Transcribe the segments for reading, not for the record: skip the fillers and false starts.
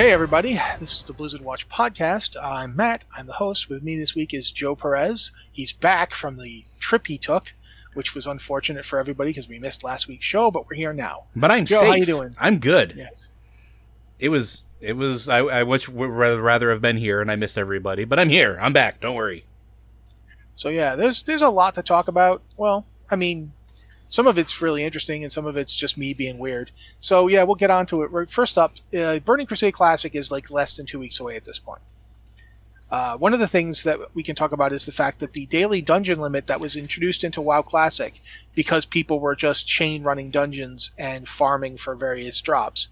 Hey everybody, this is the Blizzard Watch podcast. I'm Matt, I'm the host. With me this week is Joe Perez. He's back from the trip he took, which was unfortunate for everybody because we missed last week's show, but we're here now. But I'm Joe, safe. how you doing? I'm good. Yes. It was, I would rather have been here and I missed everybody, but I'm here. I'm back. Don't worry. So yeah, there's a lot to talk about. Well, I mean, some of it's really interesting and some of it's just me being weird. So yeah, we'll get on to it. First up, Burning Crusade Classic is like less than 2 weeks away at this point. One of the things that we can talk about is the fact that the daily dungeon limit that was introduced into WoW Classic because people were just chain running dungeons and farming for various drops,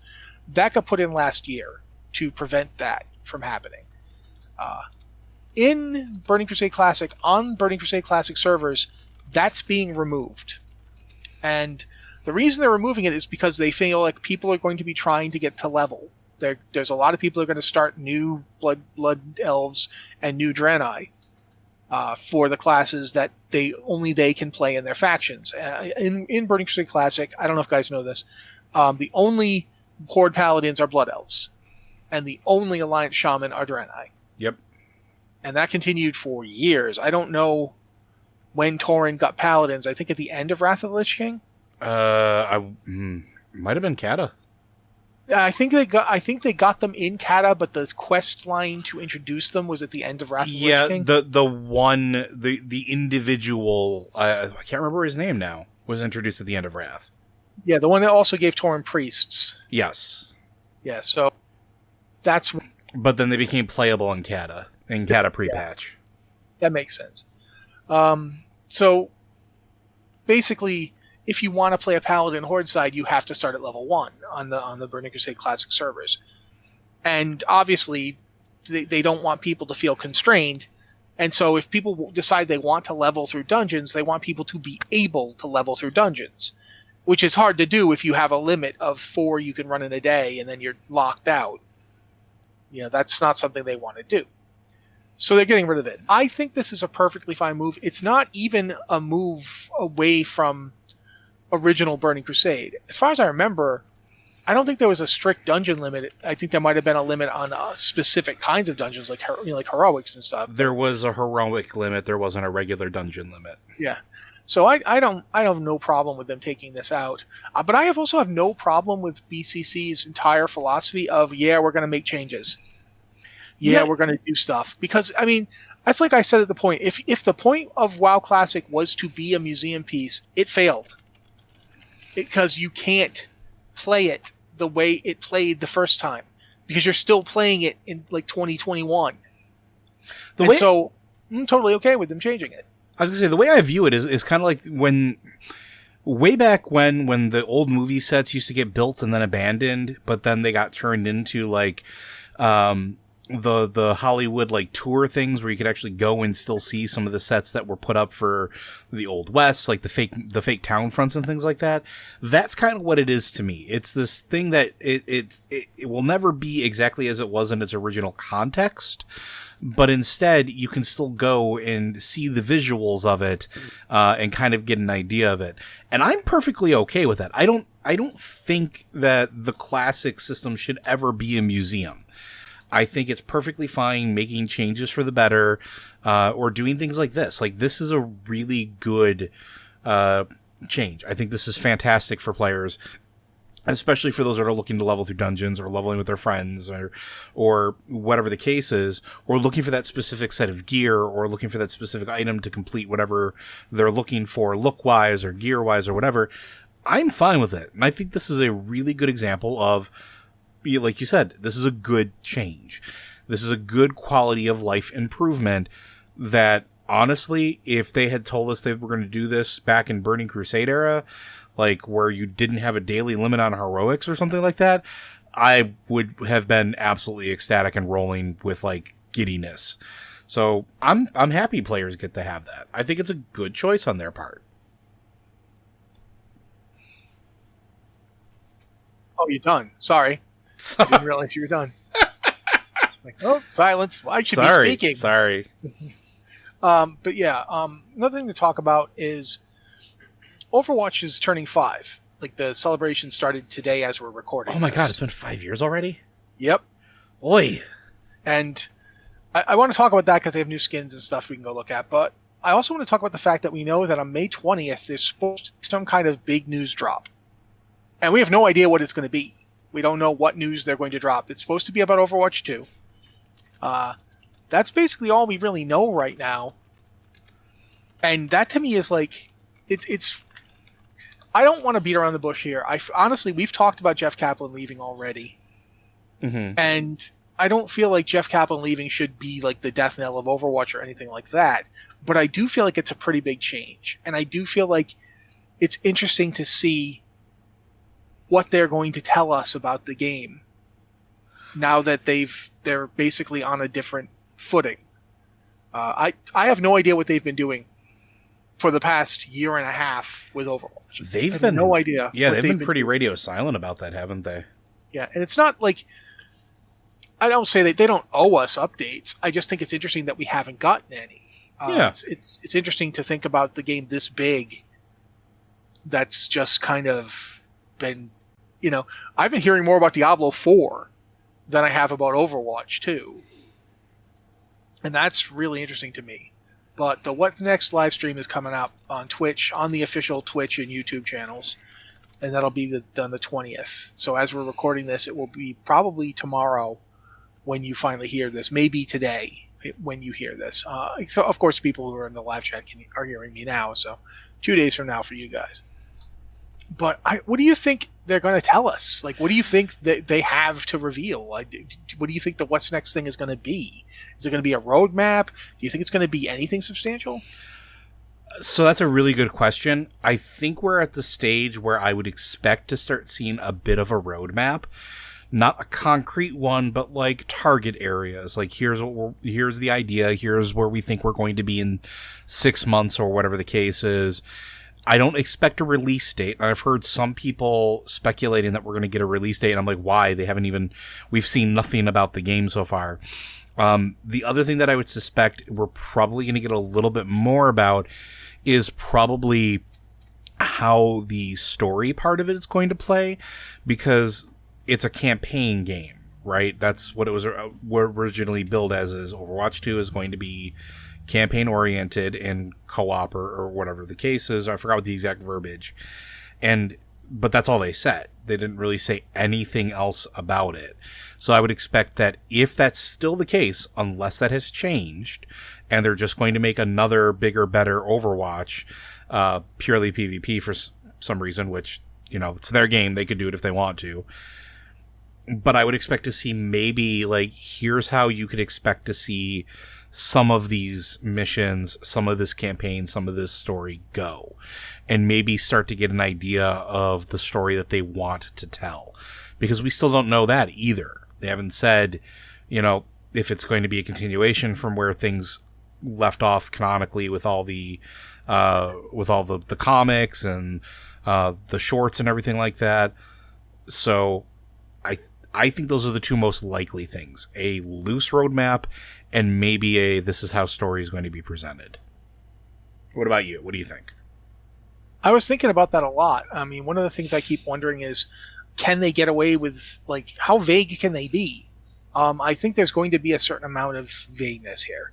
that got put in last year to prevent that from happening. In Burning Crusade Classic, on Burning Crusade Classic servers, that's being removed. And the reason they're removing it is because they feel like people are going to be trying to get to level. There's a lot of people who are going to start new blood elves and new Draenei for the classes that they can play in their factions. In Burning Crusade Classic, I don't know if guys know this, the only Horde Paladins are blood elves, and the only Alliance Shaman are Draenei. Yep. And that continued for years. I don't know when Tauren got Paladins. I think at the end of Wrath of the Lich King. Might have been Kata. I think they got them in Kata, but the quest line to introduce them was at the end of Wrath of the Lich King. the individual, I can't remember his name now, was introduced at the end of Wrath. Yeah, the one that also gave Tauren priests. Yes. Yeah, so that's. But then they became playable in Kata pre-patch. Yeah, that makes sense. So basically, if you want to play a Paladin Horde side, you have to start at level 1 on the Burning Crusade Classic servers. And obviously, they don't want people to feel constrained. And so if people decide they want to level through dungeons, they want people to be able to level through dungeons, which is hard to do if you have a limit of 4 you can run in a day and then you're locked out. You know, that's not something they want to do. So they're getting rid of it. I think this is a perfectly fine move. It's not even a move away from original Burning Crusade. As far as I remember, I don't think there was a strict dungeon limit. I think there might have been a limit on specific kinds of dungeons, like heroics and stuff. There was a heroic limit. There wasn't a regular dungeon limit. Yeah. So I have no problem with them taking this out. But I also have no problem with BCC's entire philosophy of, we're going to make changes. We're going to do stuff. Because, I mean, that's like I said at the point. If the point of WoW Classic was to be a museum piece, it failed. Because you can't play it the way it played the first time. Because you're still playing it in, like, 2021. So, I'm totally okay with them changing it. I was going to say, the way I view it is kind of like way back when the old movie sets used to get built and then abandoned, but then they got turned into, like, the Hollywood like tour things where you could actually go and still see some of the sets that were put up for the Old West, like the fake town fronts and things like that. That's kind of what it is to me. It's this thing that it will never be exactly as it was in its original context, but instead you can still go and see the visuals of it and kind of get an idea of it. And I'm perfectly okay with that. I don't think that the classic system should ever be a museum. I think it's perfectly fine making changes for the better, or doing things like this. Like, this is a really good change. I think this is fantastic for players, especially for those that are looking to level through dungeons or leveling with their friends or whatever the case is, or looking for that specific set of gear or looking for that specific item to complete whatever they're looking for look-wise or gear-wise or whatever. I'm fine with it. And I think this is a really good example of, like you said, this is a good change. This is a good quality of life improvement that, honestly, if they had told us they were going to do this back in Burning Crusade era, like where you didn't have a daily limit on heroics or something like that, I would have been absolutely ecstatic and rolling with like giddiness. So I'm happy players get to have that. I think it's a good choice on their part. Oh, you're done. Sorry. I didn't realize you were done. Like, oh, silence. I should be speaking. Sorry. But yeah, another thing to talk about is Overwatch is turning 5. Like, the celebration started today as we're recording. Oh my god, it's been 5 years already? Yep. Oi. And I want to talk about that because they have new skins and stuff we can go look at. But I also want to talk about the fact that we know that on May 20th, there's supposed to be some kind of big news drop. And we have no idea what it's going to be. We don't know what news they're going to drop. It's supposed to be about Overwatch 2. That's basically all we really know right now. And that to me is like, it's. I don't want to beat around the bush here. Honestly, we've talked about Jeff Kaplan leaving already. Mm-hmm. And I don't feel like Jeff Kaplan leaving should be like the death knell of Overwatch or anything like that. But I do feel like it's a pretty big change. And I do feel like it's interesting to see what they're going to tell us about the game now that they're basically on a different footing. I have no idea what they've been doing for the past year and a half with Overwatch. They've been no idea. Yeah, they've been pretty radio silent about that, haven't they? Yeah, and it's not like I don't say that they don't owe us updates. I just think it's interesting that we haven't gotten any. Yeah, it's interesting to think about the game this big. That's just kind of been, I've been hearing more about Diablo 4 than I have about Overwatch 2. And that's really interesting to me. But the What's Next live stream is coming up on Twitch, on the official Twitch and YouTube channels. And that'll be on the 20th. So as we're recording this, it will be probably tomorrow when you finally hear this. Maybe today when you hear this. So, of course, people who are in the live chat are hearing me now. So 2 days from now for you guys. But what do you think they're going to tell us? Like, what do you think that they have to reveal? Like, what do you think the What's Next thing is going to be? Is it going to be a roadmap? Do you think it's going to be anything substantial? So that's a really good question. I think we're at the stage where I would expect to start seeing a bit of a roadmap. Not a concrete one, but like target areas. Like, here's the idea. Here's where we think we're going to be in 6 months or whatever the case is. I don't expect a release date. I've heard some people speculating that we're going to get a release date, and I'm like, why? We've seen nothing about the game so far. The other thing that I would suspect we're probably going to get a little bit more about is probably how the story part of it is going to play, because it's a campaign game, right? That's what it was originally billed as. Is Overwatch 2 is going to be campaign oriented and co-op or whatever the case is. I forgot what the exact verbiage. But that's all they said. They didn't really say anything else about it. So I would expect that if that's still the case, unless that has changed, and they're just going to make another bigger, better Overwatch, purely PvP for some reason, which, it's their game. They could do it if they want to. But I would expect to see maybe, like, here's how you could expect to see some of these missions, some of this campaign, some of this story go, and maybe start to get an idea of the story that they want to tell, because we still don't know that either. They haven't said, if it's going to be a continuation from where things left off canonically with all the comics and the shorts and everything like that. So I think those are the two most likely things: a loose roadmap and maybe this is how story is going to be presented. What about you? What do you think? I was thinking about that a lot. I mean, one of the things I keep wondering is, can they get away with, like, how vague can they be? I think there's going to be a certain amount of vagueness here.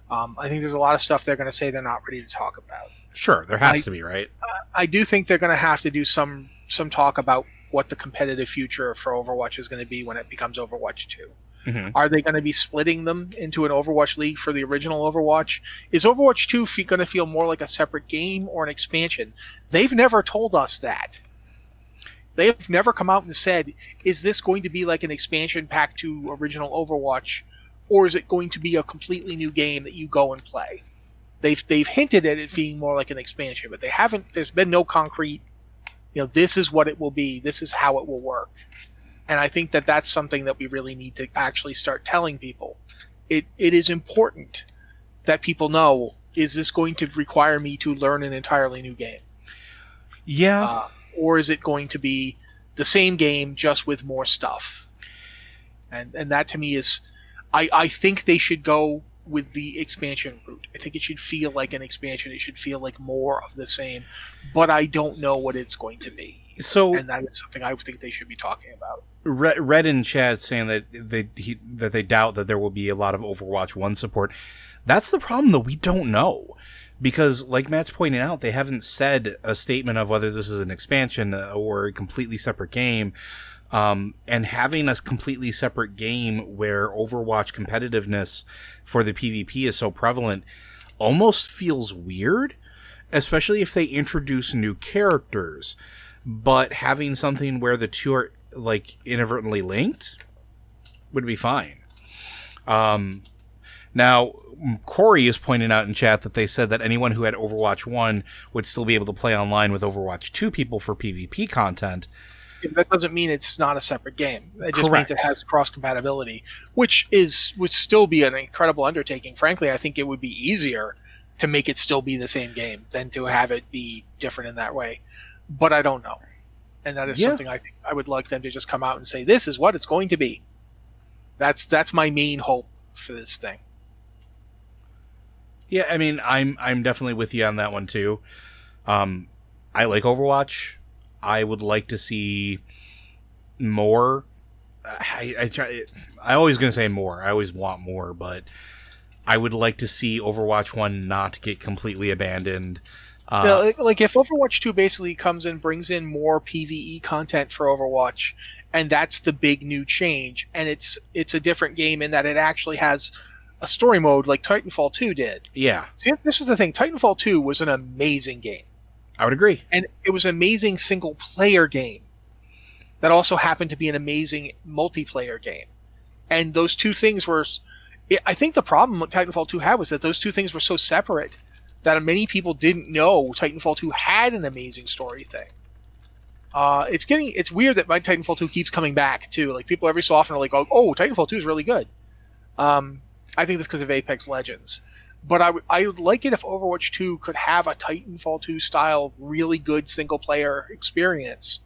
I think there's a lot of stuff they're going to say they're not ready to talk about. Sure, there has to be, right? I do think they're going to have to do some talk about what the competitive future for Overwatch is going to be when it becomes Overwatch 2. Mm-hmm. Are they going to be splitting them into an Overwatch League for the original Overwatch? Is Overwatch 2 going to feel more like a separate game or an expansion? They've never told us that. They've never come out and said, is this going to be like an expansion pack to original Overwatch, or is it going to be a completely new game that you go and play? They've hinted at it being more like an expansion, but they haven't. There's been no concrete, this is what it will be, this is how it will work. And I think that that's something that we really need to actually start telling people. It is important that people know, is this going to require me to learn an entirely new game? Yeah. Or is it going to be the same game just with more stuff? And that to me is, I think they should go with the expansion route. I think it should feel like an expansion. It should feel like more of the same. But I don't know what it's going to be. So and that is something I think they should be talking about. Red in chat saying that they doubt that there will be a lot of Overwatch 1 support. That's the problem, though. We don't know. Because, like Matt's pointing out, they haven't said a statement of whether this is an expansion or a completely separate game. And having a completely separate game where Overwatch competitiveness for the PvP is so prevalent almost feels weird, especially if they introduce new characters. But having something where the two are, like, inadvertently linked would be fine. Now, Corey is pointing out in chat that they said that anyone who had Overwatch 1 would still be able to play online with Overwatch 2 people for PvP content. That doesn't mean it's not a separate game. It just Correct. means it has cross-compatibility, which would still be an incredible undertaking. Frankly, I think it would be easier to make it still be the same game than to have it be different in that way. But I don't know. And that is something I think I would like them to just come out and say, this is what it's going to be. That's my main hope for this thing. Yeah, I mean, I'm definitely with you on that one too. I like Overwatch. I would like to see more. I always gonna say more. I always want more, but I would like to see Overwatch 1 not get completely abandoned. Like if Overwatch 2 basically comes in, brings in more PvE content for Overwatch, and that's the big new change, and it's a different game in that it actually has a story mode like Titanfall 2 did. Yeah. See, this is the thing. Titanfall 2 was an amazing game. I would agree. And it was an amazing single-player game that also happened to be an amazing multiplayer game. And those two things were... I think the problem Titanfall 2 had was that those two things were so separate that many people didn't know Titanfall 2 had an amazing story thing. It's weird that my Titanfall 2 keeps coming back, too. Like, people every so often are like, oh, Titanfall 2 is really good. I think that's because of Apex Legends. But I would like it if Overwatch 2 could have a Titanfall 2 style, really good single player experience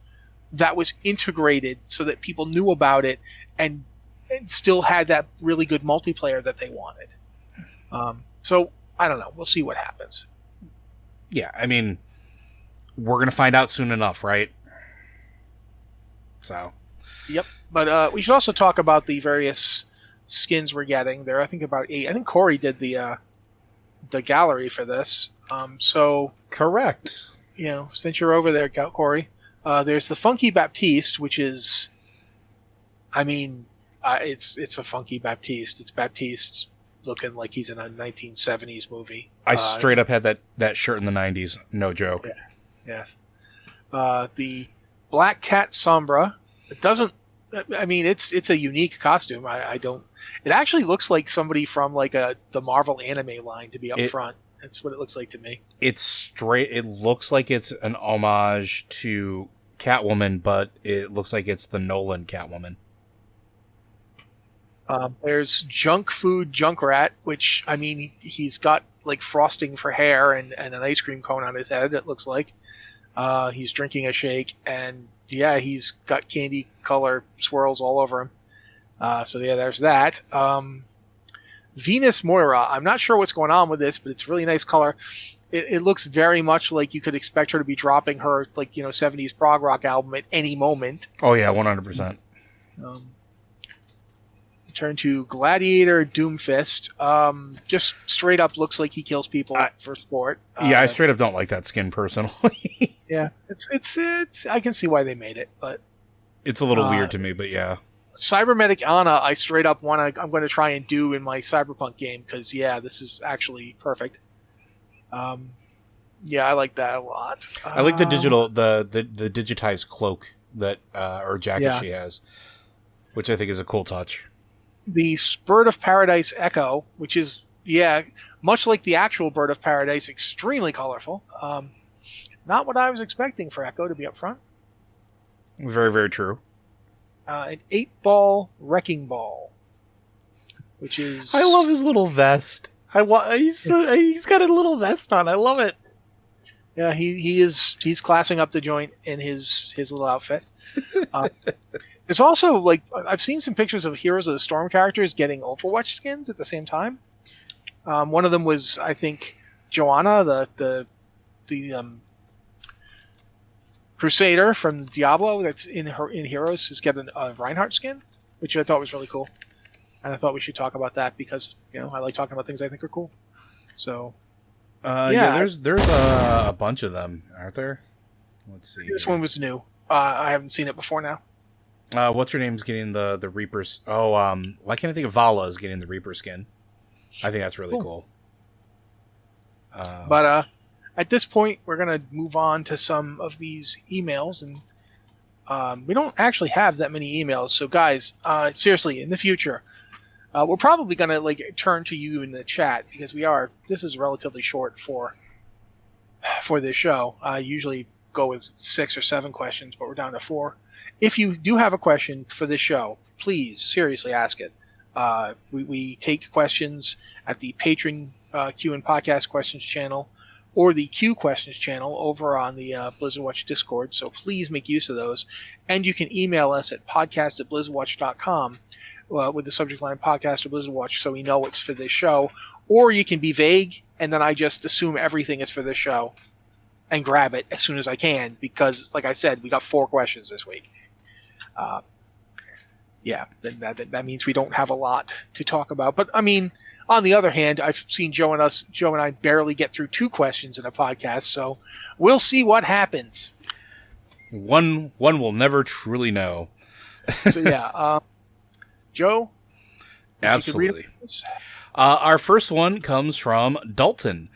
that was integrated so that people knew about it and still had that really good multiplayer that they wanted. So I don't know. We'll see what happens. Yeah, I mean, we're going to find out soon enough, right? So. Yep. But we should also talk about the various skins we're getting. There, I think about 8. I think Corey did the gallery for this. So correct. You know, since you're over there, Corey, there's the Funky Baptiste, which is, I mean, it's a Funky Baptiste. It's Baptiste looking like he's in a 1970s movie. I straight up had that shirt in the 90s. No joke. Yeah. Yes. The Black Cat Sombra. It doesn't. I mean, it's a unique costume. I don't. It actually looks like somebody from like the Marvel anime line to be up front. That's what it looks like to me. It's straight. It looks like it's an homage to Catwoman, but it looks like it's the Nolan Catwoman. There's Junk Food Junkrat, which, I mean, he's got like frosting for hair and an ice cream cone on his head, it looks like. He's drinking a shake, and yeah, he's got candy color swirls all over him. So yeah, there's that. Venus Moira, I'm not sure what's going on with this, but it's really nice color. It looks very much like you could expect her to be dropping her, like, 70s prog rock album at any moment. Oh yeah, 100%. Turn to Gladiator Doomfist. Just straight up looks like he kills people for sport. Yeah, I straight up don't like that skin personally. Yeah, it's. I can see why they made it, but it's a little weird to me. But yeah, Cybermedic Ana, I straight up I'm going to try and do in my Cyberpunk game because this is actually perfect. Yeah, I like that a lot. I like the digitized cloak that or jacket she has, which I think is a cool touch. The Bird of Paradise Echo, which is, much like the actual Bird of Paradise, extremely colorful. Not what I was expecting for Echo to be up front. Very, very true. An 8-ball Wrecking Ball, which is... I love his little vest. He's got a little vest on. I love it. Yeah, he's classing up the joint in his little outfit. There's also, like, I've seen some pictures of Heroes of the Storm characters getting Overwatch skins at the same time. One of them was, I think, Joanna, the Crusader from Diablo that's in Heroes is getting a Reinhardt skin, which I thought was really cool. And I thought we should talk about that because, I like talking about things I think are cool. So, there's a bunch of them, aren't there? Let's see. This one was new. I haven't seen it before now. What's her name's getting the Reaper's? Oh, why can't I think of Vala is getting the Reaper skin? I think that's really cool. But at this point, we're going to move on to some of these emails, and we don't actually have that many emails. So, guys, seriously, in the future, we're probably going to turn to you in the chat because this is relatively short for this show. I usually go with 6 or 7 questions, but we're down to 4. If you do have a question for this show, please seriously ask it. We take questions at the Patreon Q and Podcast Questions channel or the Q Questions channel over on the Blizzard Watch Discord, so please make use of those. And you can email us at podcast@blizzardwatch.com with the subject line podcast or Blizzard Watch so we know it's for this show. Or you can be vague, and then I just assume everything is for this show and grab it as soon as I can because, like I said, we got 4 questions this week. That means we don't have a lot to talk about. But, I mean, on the other hand, I've seen Joe and I barely get through 2 questions in a podcast, so we'll see what happens. One will never truly know. So, Joe? Absolutely. Our first one comes from Dalton.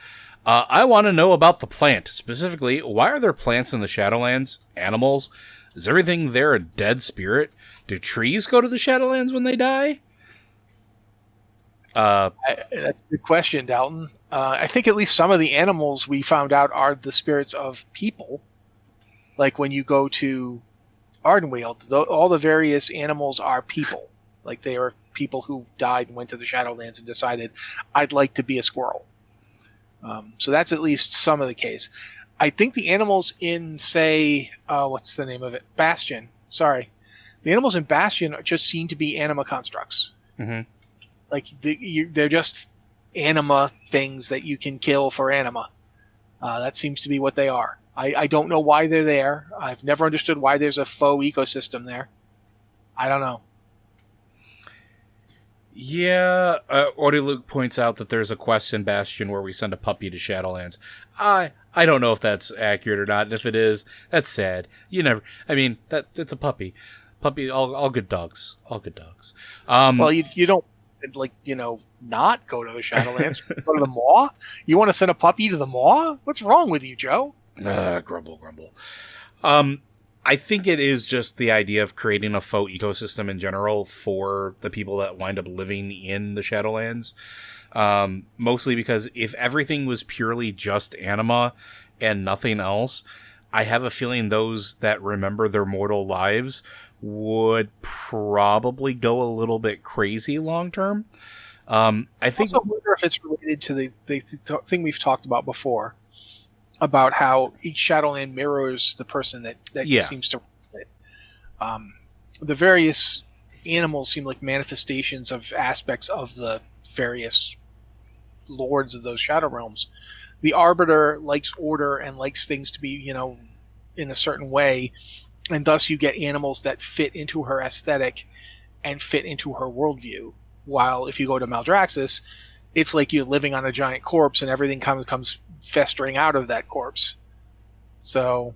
I want to know about the plant. Specifically, why are there plants in the Shadowlands? Animals? Is everything there a dead spirit? Do trees go to the Shadowlands when they die? That's a good question, Dalton. I think at least some of the animals we found out are the spirits of people. Like when you go to Ardenweald, all the various animals are people. Like they are people who died and went to the Shadowlands and decided, I'd like to be a squirrel. So that's at least some of the case. I think the animals in, say, what's the name of it? Bastion. Sorry. The animals in Bastion just seem to be anima constructs. Mm-hmm. Like, they're just anima things that you can kill for anima. That seems to be what they are. I don't know why they're there. I've never understood why there's a faux ecosystem there. I don't know. Yeah, Luke points out that there's a quest in Bastion where we send a puppy to Shadowlands. I don't know if that's accurate or not, and if it is, that's sad. It's a puppy. Puppy, all good dogs. All good dogs. Well, you don't, not go to the Shadowlands. Go to the Maw? You want to send a puppy to the Maw? What's wrong with you, Joe? Grumble. I think it is just the idea of creating a faux ecosystem in general for the people that wind up living in the Shadowlands. Mostly because if everything was purely just anima and nothing else, I have a feeling those that remember their mortal lives would probably go a little bit crazy long term. I also wonder if it's related to the thing we've talked about before. About how each Shadowland mirrors the person that seems to run it. The various animals seem like manifestations of aspects of the various lords of those Shadow Realms. The Arbiter likes order and likes things to be, in a certain way, and thus you get animals that fit into her aesthetic and fit into her worldview. While if you go to Maldraxxus, it's like you're living on a giant corpse and everything comes festering out of that corpse. So,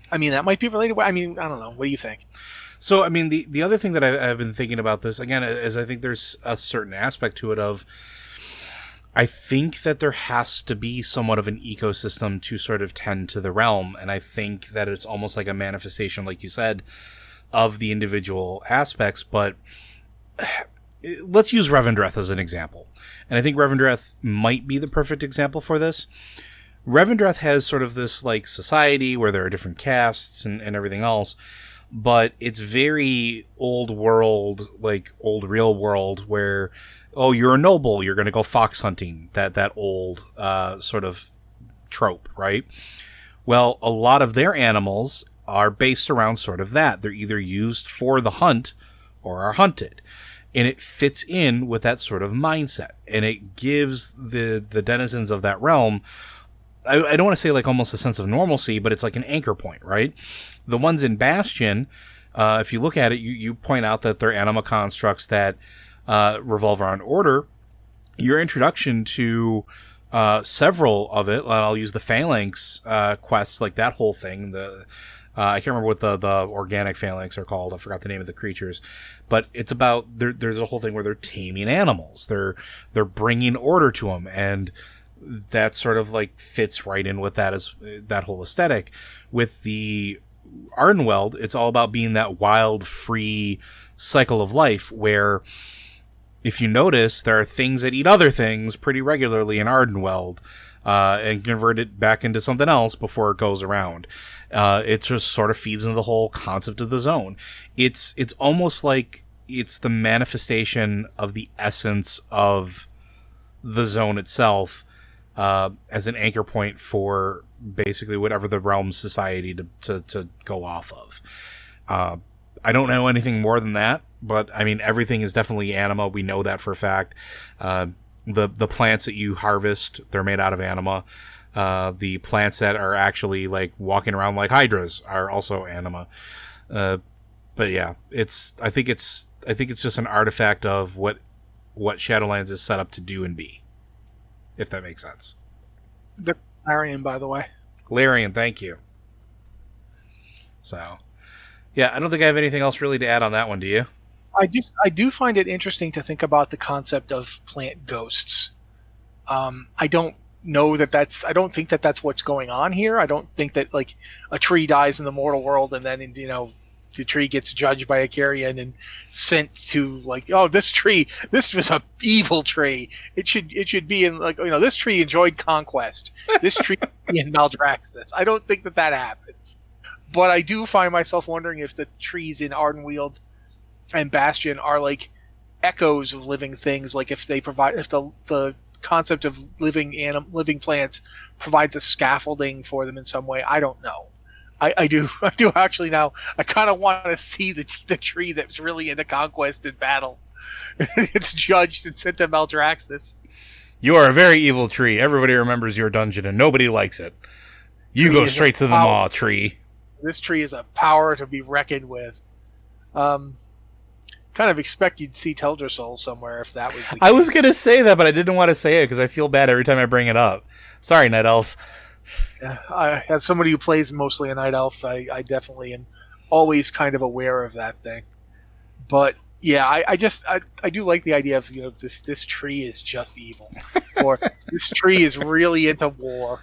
that might be related. I don't know. What do you think? So, the other thing that I've been thinking about this, again, is I think there's a certain aspect to it of, I think that there has to be somewhat of an ecosystem to sort of tend to the realm. And I think that it's almost like a manifestation, like you said, of the individual aspects. But let's use Revendreth as an example. And I think Revendreth might be the perfect example for this. Revendreth has sort of this like society where there are different castes and everything else, but it's very old world, like old real world where, oh, you're a noble, you're going to go fox hunting, that old sort of trope, right? Well, a lot of their animals are based around sort of that. They're either used for the hunt or are hunted. And it fits in with that sort of mindset. And it gives the denizens of that realm I don't want to say like almost a sense of normalcy, but it's like an anchor point, right? The ones in Bastion, if you look at it, you point out that they're anima constructs that revolve around order. Your introduction to several of it, I'll use the Phalanx quests, like that whole thing. I can't remember what the organic Phalanx are called. I forgot the name of the creatures, but it's about there's a whole thing where they're taming animals. They're bringing order to them, and that sort of like fits right in with that whole aesthetic. With the Ardenweld, it's all about being that wild, free cycle of life where, if you notice, there are things that eat other things pretty regularly in Ardenweld, and convert it back into something else before it goes around. It just sort of feeds into the whole concept of the zone. It's almost like it's the manifestation of the essence of the zone itself, as an anchor point for basically whatever the realm's society to go off of. I don't know anything more than that, but I mean, everything is definitely anima. We know that for a fact. The plants that you harvest, they're made out of anima. The plants that are actually like walking around like hydras are also anima. But yeah, I think it's just an artifact of what Shadowlands is set up to do and be, if that makes sense. The Larian, by the way. Larian, thank you. So, yeah, I don't think I have anything else really to add on that one. Do you? I do find it interesting to think about the concept of plant ghosts. I don't think that that's what's going on here. I don't think that like a tree dies in the mortal world and then the tree gets judged by a Carrion and sent to like, oh, this was a evil tree. It should be in like, this tree enjoyed conquest. This tree in Maldraxxus. I don't think that happens. But I do find myself wondering if the trees in Ardenweald and Bastion are like echoes of living things. Like if the concept of living plants provides a scaffolding for them in some way. I don't know. I do actually now. I kind of want to see the tree that's really into conquest and battle. It's judged and sent to Maldraxxus. You are a very evil tree. Everybody remembers your dungeon and nobody likes it. You go straight to the maw, tree. This tree is a power to be reckoned with. Kind of expect you'd see Teldrassil somewhere if that was the case. I was going to say that, but I didn't want to say it because I feel bad every time I bring it up. Sorry, Night Elves. Yeah, as somebody who plays mostly a Night Elf, I definitely am always kind of aware of that thing. But yeah, I do like the idea of this tree is just evil, or this tree is really into war.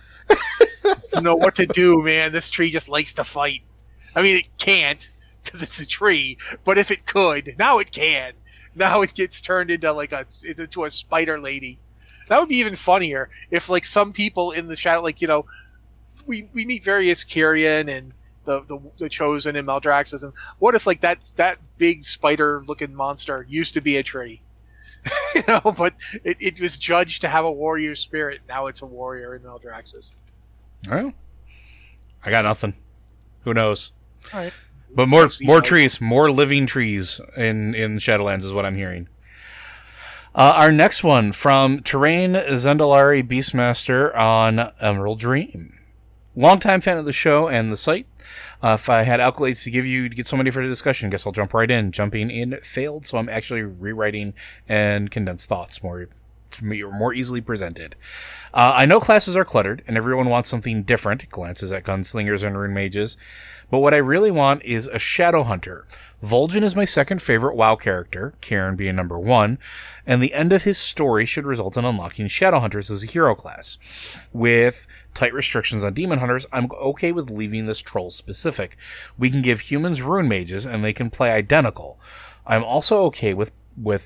You know what to do, man. This tree just likes to fight. I mean, it can't because it's a tree, but if it could, now it can. Now it gets turned into into a spider lady. That would be even funnier if like some people in the shadow, like we meet various Carrion and the Chosen and Maldraxxus, and what if like that big spider looking monster used to be a tree, but it was judged to have a warrior spirit. Now it's a warrior in Maldraxxus. Well, I got nothing. Who knows? All right. But more trees, more living trees in Shadowlands is what I'm hearing. Our next one from Terrain Zendalari Beastmaster on Emerald Dream. Longtime fan of the show and the site. If I had accolades to give you to get somebody for the discussion, guess I'll jump right in. Jumping in failed, so I'm actually rewriting and condensed thoughts more easily presented. I know classes are cluttered, and everyone wants something different, glances at gunslingers and rune mages, but what I really want is a shadow hunter. Vol'jin is my second favorite WoW character, Kieran being number 1, and the end of his story should result in unlocking shadow hunters as a hero class. With tight restrictions on demon hunters, I'm okay with leaving this troll specific. We can give humans rune mages, and they can play identical. I'm also okay with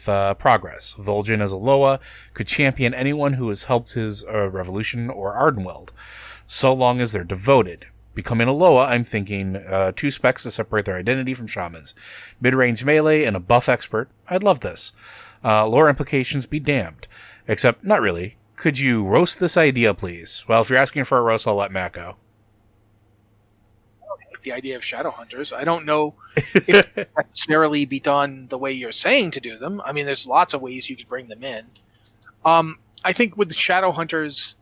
progress. Vol'jin as a Loa could champion anyone who has helped his revolution or Ardenweld, so long as they're devoted. Becoming a Loa, I'm thinking 2 specs to separate their identity from shamans. Mid-range melee and a buff expert. I'd love this. Lore implications be damned. Except, not really. Could you roast this idea, please? Well, if you're asking for a roast, I'll let Matt go. The idea of shadow hunters. I don't know if it necessarily be done the way you're saying to do them. I mean, there's lots of ways you could bring them in. I think with the shadow hunters,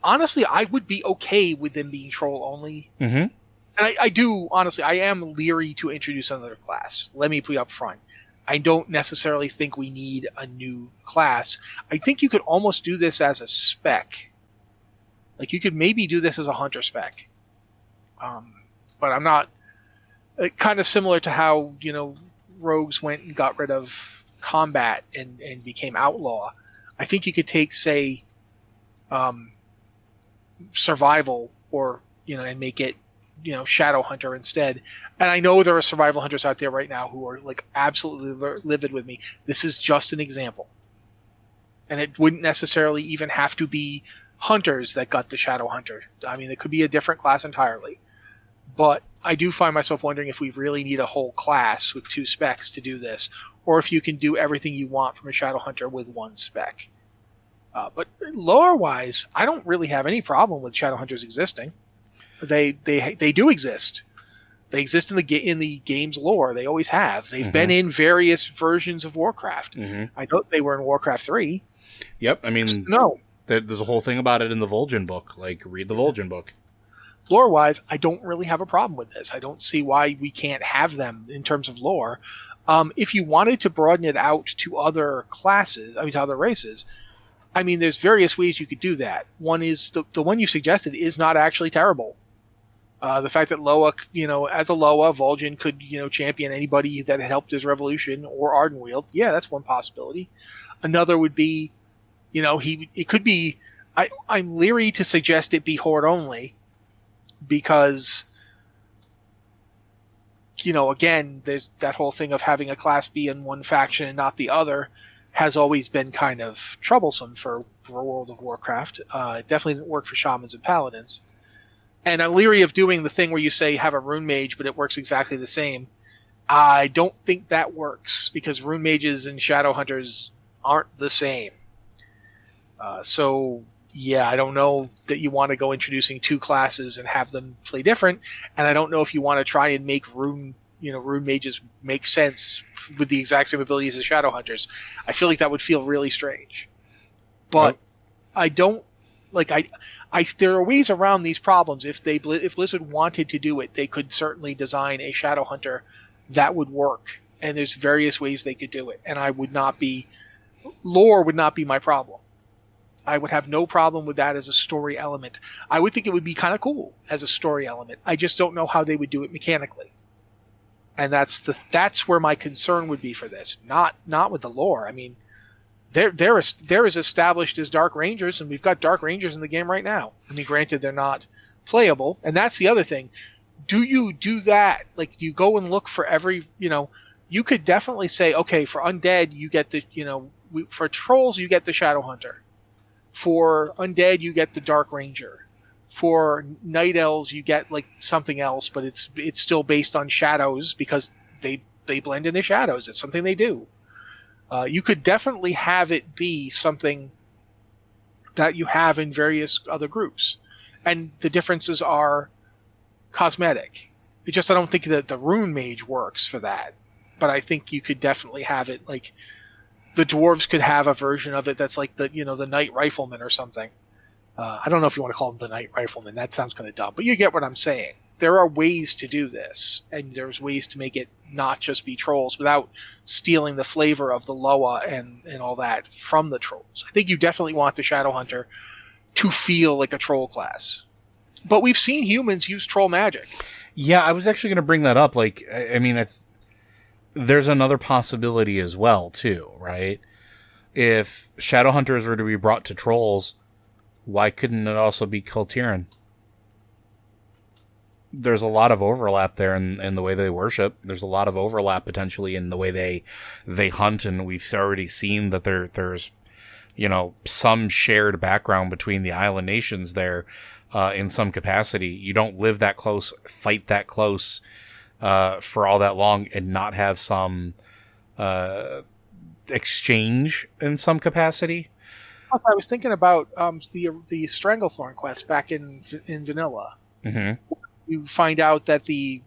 honestly, I would be okay with them being troll only. Mm-hmm. And I do, honestly, I am leery to introduce another class. Let me put up front. I don't necessarily think we need a new class. I think you could almost do this as a spec. Like, you could maybe do this as a hunter spec. But I'm not... kind of similar to how, rogues went and got rid of combat and became outlaw. I think you could take, say, survival or, and make it, Shadow Hunter instead. And I know there are survival hunters out there right now who are like absolutely livid with me. This is just an example. And it wouldn't necessarily even have to be hunters that got the Shadow Hunter. I mean, it could be a different class entirely. But I do find myself wondering if we really need a whole class with 2 specs to do this, or if you can do everything you want from a Shadow Hunter with 1 spec. But lore-wise, I don't really have any problem with Shadow Hunters existing. They do exist. They exist in the game's lore. They always have. They've been in various versions of Warcraft. I know they were in Warcraft 3. Yep, I mean, no. There's a whole thing about it in the Vol'jin book. Like, read the Vol'jin book. Lore-wise, I don't really have a problem with this. I don't see why we can't have them in terms of lore. If you wanted to broaden it out to other classes, to other races, there's various ways you could do that. One is, the one you suggested is not actually terrible. The fact that Loa, as a Loa, Vol'jin could, champion anybody that helped his revolution, or Ardenweald. Yeah, that's one possibility. Another would be, it could be, I'm leery to suggest it be Horde only, because, again, there's that whole thing of having a class be in one faction and not the other has always been kind of troublesome for World of Warcraft. It definitely didn't work for Shamans and Paladins. And I'm leery of doing the thing where you say have a Rune Mage, but it works exactly the same. I don't think that works, because Rune Mages and Shadow Hunters aren't the same. Yeah, I don't know that you want to go introducing 2 classes and have them play different, and I don't know if you want to try and make Rune Mages make sense with the exact same abilities as Shadow Hunters. I feel like that would feel really strange. But I don't there are ways around these problems. If Blizzard wanted to do it, they could certainly design a Shadow Hunter that would work, and there's various ways they could do it. And lore would not be my problem. I would have no problem with that as a story element. I would think it would be kind of cool as a story element. I just don't know how they would do it mechanically. And that's where my concern would be for this. Not with the lore. They're as established as Dark Rangers, and we've got Dark Rangers in the game right now. Granted, they're not playable, and that's the other thing. Do you do that? Like, do you go and look for every, you could definitely say, okay, for undead, you get the, for trolls, you get the Shadow Hunter. For undead, you get the Dark Ranger. For night elves, you get like something else, but it's still based on shadows because they blend into shadows. It's something they do. You could definitely have it be something that you have in various other groups, and the differences are cosmetic. I don't think that the Rune Mage works for that, but I think you could definitely have it like the dwarves could have a version of it that's like the Night Rifleman or something. I don't know if you want to call them the Night Rifleman. That sounds kind of dumb, but you get what I'm saying. There are ways to do this, and there's ways to make it not just be trolls without stealing the flavor of the Loa and all that from the trolls. I think you definitely want the Shadow Hunter to feel like a troll class. But we've seen humans use troll magic. Yeah, I was actually going to bring that up. Like, there's another possibility as well, too, right? If Shadow Hunters were to be brought to trolls, why couldn't it also be Kultiran? There's a lot of overlap there in the way they worship. There's a lot of overlap potentially in the way they hunt, and we've already seen that there's some shared background between the island nations there in some capacity. You don't live that close, fight that close for all that long, and not have some exchange in some capacity. Also, I was thinking about the Stranglethorn quest back in Vanilla. Mm-hmm. You find out that the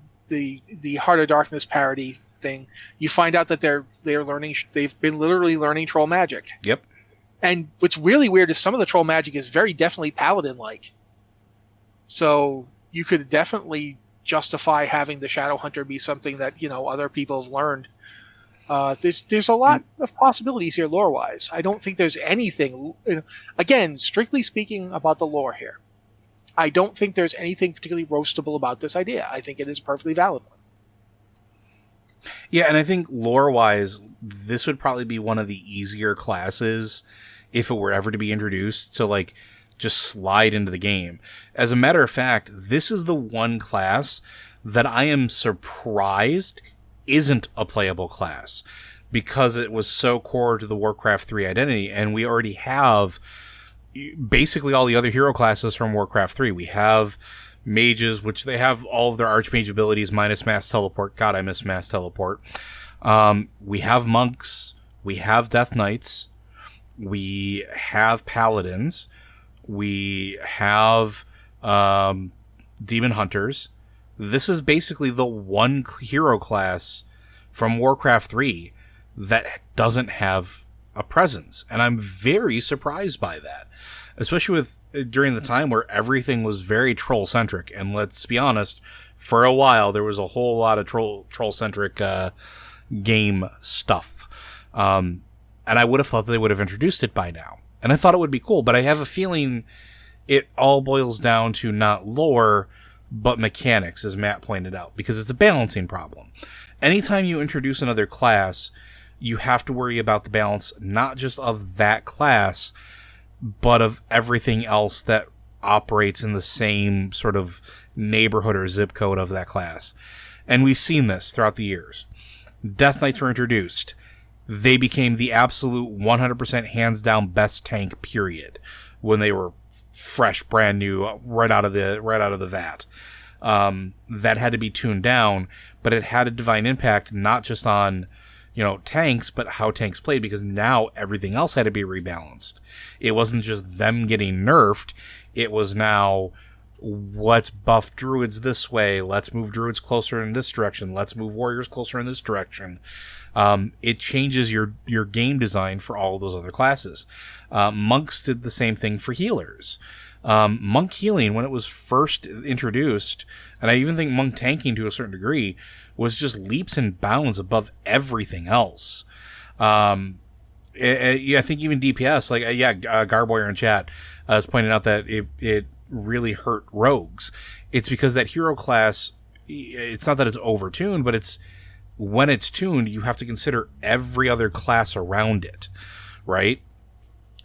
Heart of Darkness parody thing, you find out that they've been literally learning troll magic. Yep. And what's really weird is some of the troll magic is very definitely paladin-like. So you could definitely justify having the Shadow Hunter be something that other people have learned. There's a lot of possibilities here lore-wise. I don't think there's anything. Again, strictly speaking about the lore here, I don't think there's anything particularly roastable about this idea. I think it is a perfectly valid one. Yeah, and I think lore-wise, this would probably be one of the easier classes if it were ever to be introduced to, like, just slide into the game. As a matter of fact, this is the one class that I am surprised isn't a playable class, because it was so core to the Warcraft 3 identity, and we already have basically all the other hero classes from Warcraft 3. We have mages, which they have all of their archmage abilities minus mass teleport. God, I miss mass teleport. We have monks. We have death knights. We have paladins. We have demon hunters. This is basically the one hero class from Warcraft 3 that doesn't have a presence. And I'm very surprised by that. Especially with during the time where everything was very troll-centric. And let's be honest, for a while there was a whole lot of troll-centric game stuff. And I would have thought that they would have introduced it by now. And I thought it would be cool, but I have a feeling it all boils down to not lore, but mechanics, as Matt pointed out, because it's a balancing problem. Anytime you introduce another class, you have to worry about the balance, not just of that class, but of everything else that operates in the same sort of neighborhood or zip code of that class. And we've seen this throughout the years. Death Knights were introduced. They became the absolute 100% hands down best tank, period, when they were fresh, brand new, right out of the vat. That had to be tuned down, but it had a divine impact, not just on tanks, but how tanks played, because now everything else had to be rebalanced. It wasn't just them getting nerfed. It was now, let's buff druids this way. Let's move druids closer in this direction. Let's move warriors closer in this direction. It changes your game design for all of those other classes. Monks did the same thing for healers. Monk healing, when it was first introduced, and I even think monk tanking to a certain degree, was just leaps and bounds above everything else. I think even DPS, Garboyer in chat has pointed out that it really hurt rogues. It's because that hero class, it's not that it's overtuned, but it's when it's tuned, you have to consider every other class around it, right?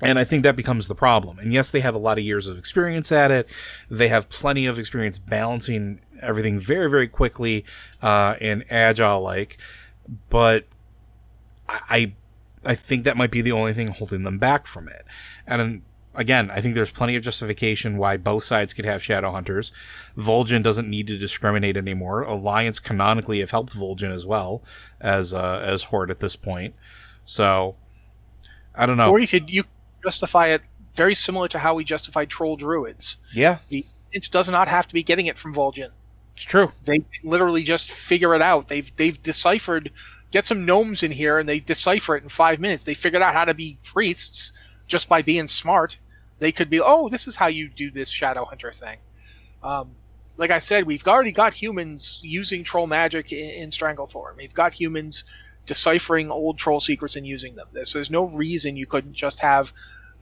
And I think that becomes the problem. And yes, they have a lot of years of experience at it. They have plenty of experience balancing everything very, very quickly and agile-like. But I think that might be the only thing holding them back from it. And again, I think there's plenty of justification why both sides could have Shadow Hunters. Vol'jin doesn't need to discriminate anymore. Alliance canonically have helped Vol'jin as well as Horde at this point. So, I don't know. Or you justify it very similar to how we justified Troll Druids. Yeah. It does not have to be getting it from Vol'jin. It's true. They literally just figure it out. They've deciphered, get some gnomes in here and they decipher it in 5 minutes. They figured out how to be priests just by being smart. They could be, this is how you do this Shadow Hunter thing. Like I said, we've already got humans using troll magic in Stranglethorn. We've got humans deciphering old troll secrets and using them. There's no reason you couldn't just have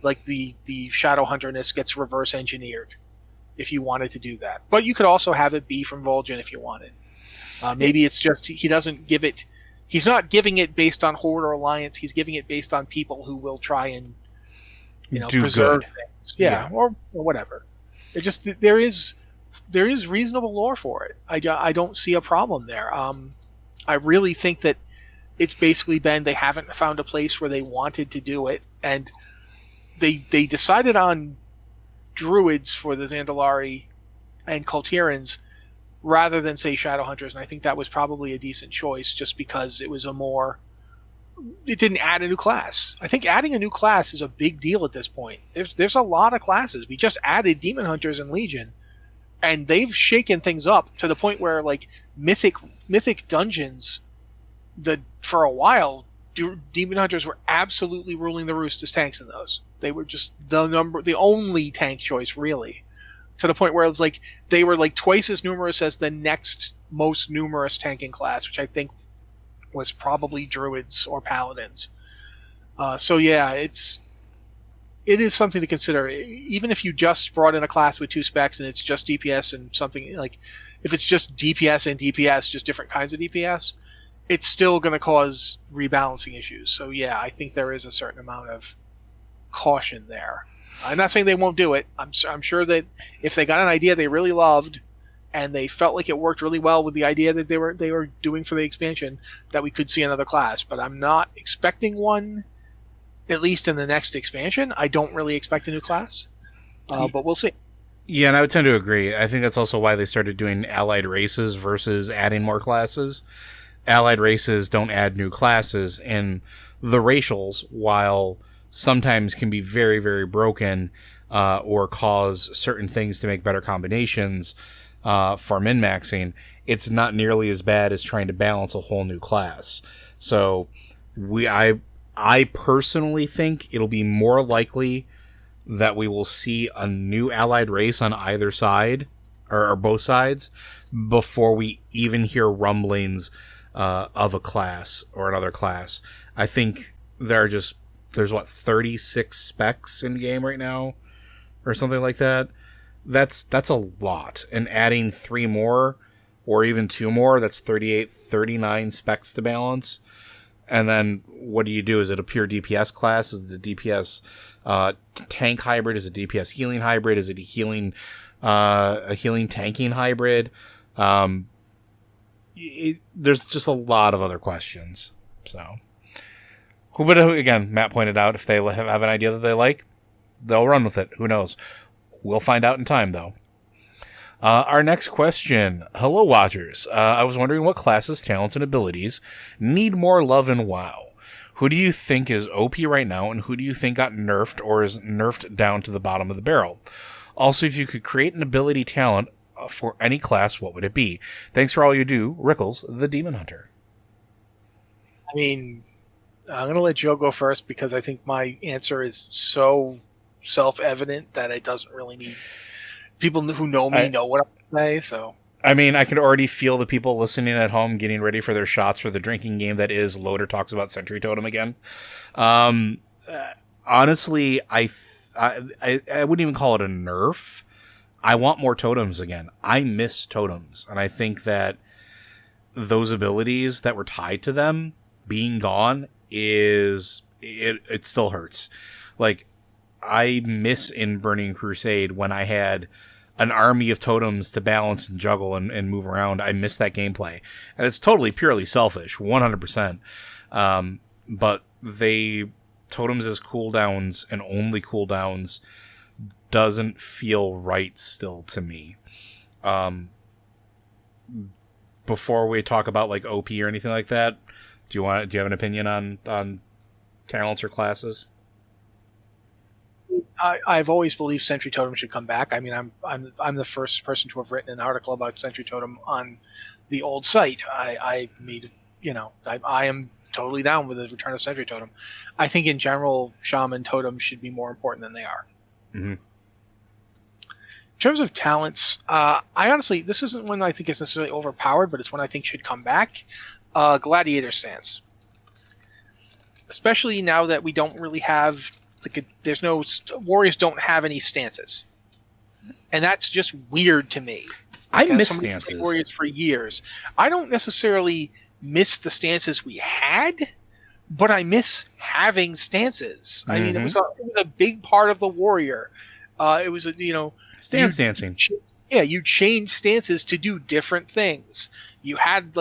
like the Shadow Hunterness gets reverse engineered if you wanted to do that. But you could also have it be from Vol'jin if you wanted. Maybe it's just he doesn't give it. He's not giving it based on Horde or Alliance. He's giving it based on people who will try and preserve good things. Yeah, or whatever. It just there is reasonable lore for it. I don't see a problem there. I really think that it's basically been they haven't found a place where they wanted to do it, and they decided on druids for the Zandalari and Kultirans rather than say Shadow Hunters, and I think that was probably a decent choice just because it was it didn't add a new class. I think adding a new class is a big deal at this point. There's a lot of classes. We just added Demon Hunters and Legion, and they've shaken things up to the point where like mythic dungeons, for a while Demon Hunters were absolutely ruling the roost as tanks in those. They were just the only tank choice, really, to the point where it was like they were like twice as numerous as the next most numerous tanking class, which I think was probably druids or paladins. So yeah, it is something to consider. Even if you just brought in a class with 2 specs and it's just DPS and something like, if it's just DPS and DPS, just different kinds of DPS, it's still going to cause rebalancing issues. So yeah, I think there is a certain amount of caution there. I'm not saying they won't do it. I'm sure that if they got an idea they really loved and they felt like it worked really well with the idea that they were doing for the expansion, that we could see another class. But I'm not expecting one, at least in the next expansion. I don't really expect a new class, but we'll see. Yeah, and I would tend to agree. I think that's also why they started doing allied races versus adding more classes. Allied races don't add new classes, and the racials, while sometimes can be very, very broken or cause certain things to make better combinations for min-maxing, it's not nearly as bad as trying to balance a whole new class. So I personally think it'll be more likely that we will see a new allied race on either side, or both sides, before we even hear rumblings of a class or another class. I think there's 36 specs in the game right now, or something like that. That's a lot. And adding 3 more, or even 2 more, that's 38, 39 specs to balance. And then what do you do? Is it a pure DPS class? Is it a DPS tank hybrid? Is it a DPS healing hybrid? Is it a healing tanking hybrid? There's just a lot of other questions. So, but again, Matt pointed out, if they have an idea that they like, they'll run with it. Who knows? We'll find out in time, though. Our next question. Hello, Watchers. I was wondering what classes, talents, and abilities need more love in WoW. Who do you think is OP right now, and who do you think got nerfed or is nerfed down to the bottom of the barrel? Also, if you could create an ability talent for any class, what would it be? Thanks for all you do, Rickles, the Demon Hunter. I mean, I'm going to let Joe go first because I think my answer is so self-evident that it doesn't really need... People who know me know what I'm going to say, so... I mean, I could already feel the people listening at home getting ready for their shots for the drinking game that is Loader Talks About Sentry Totem again. Honestly, I wouldn't even call it a nerf. I want more totems again. I miss totems, and I think that those abilities that were tied to them being gone it still hurts. Like, I miss in Burning Crusade when I had an army of totems to balance and juggle and move around. I miss that gameplay. And it's totally purely selfish, 100%. But totems as cooldowns and only cooldowns doesn't feel right still to me. Before we talk about like OP or anything like that, do you have an opinion on talents or classes? I've always believed Sentry Totem should come back. I mean, I'm the first person to have written an article about Sentry Totem on the old site. I am totally down with the return of Sentry Totem. I think in general, Shaman Totems should be more important than they are. Mm-hmm. In terms of talents, I honestly, this isn't one I think is necessarily overpowered, but it's one I think should come back. Gladiator stance. Especially now that we don't really have... warriors don't have any stances, and that's just weird to me. I miss stances. Warriors for years. I don't necessarily miss the stances we had, but I miss having stances. I mean, it was a big part of the warrior. It was stancing. Yeah, you changed stances to do different things. You had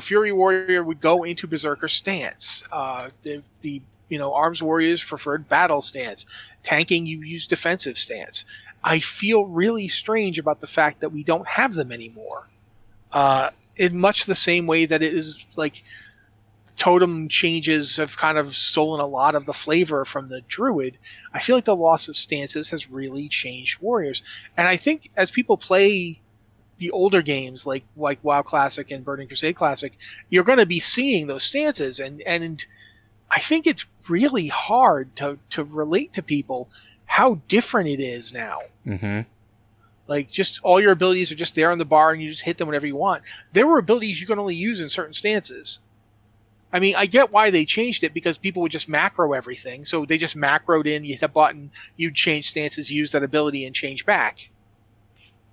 Fury Warrior would go into Berserker stance. The Arms Warriors preferred battle stance. Tanking, you use defensive stance. I feel really strange about the fact that we don't have them anymore. In much the same way that it is like totem changes have kind of stolen a lot of the flavor from the Druid. I feel like the loss of stances has really changed warriors. And I think as people play the older games like WoW Classic and Burning Crusade Classic, you're going to be seeing those stances and I think it's really hard to relate to people how different it is now. Mm-hmm. Like, just all your abilities are just there on the bar and you just hit them whenever you want. There were abilities you could only use in certain stances. I mean, I get why they changed it, because people would just macro everything. So they just macroed in, you hit a button, you'd change stances, use that ability, and change back.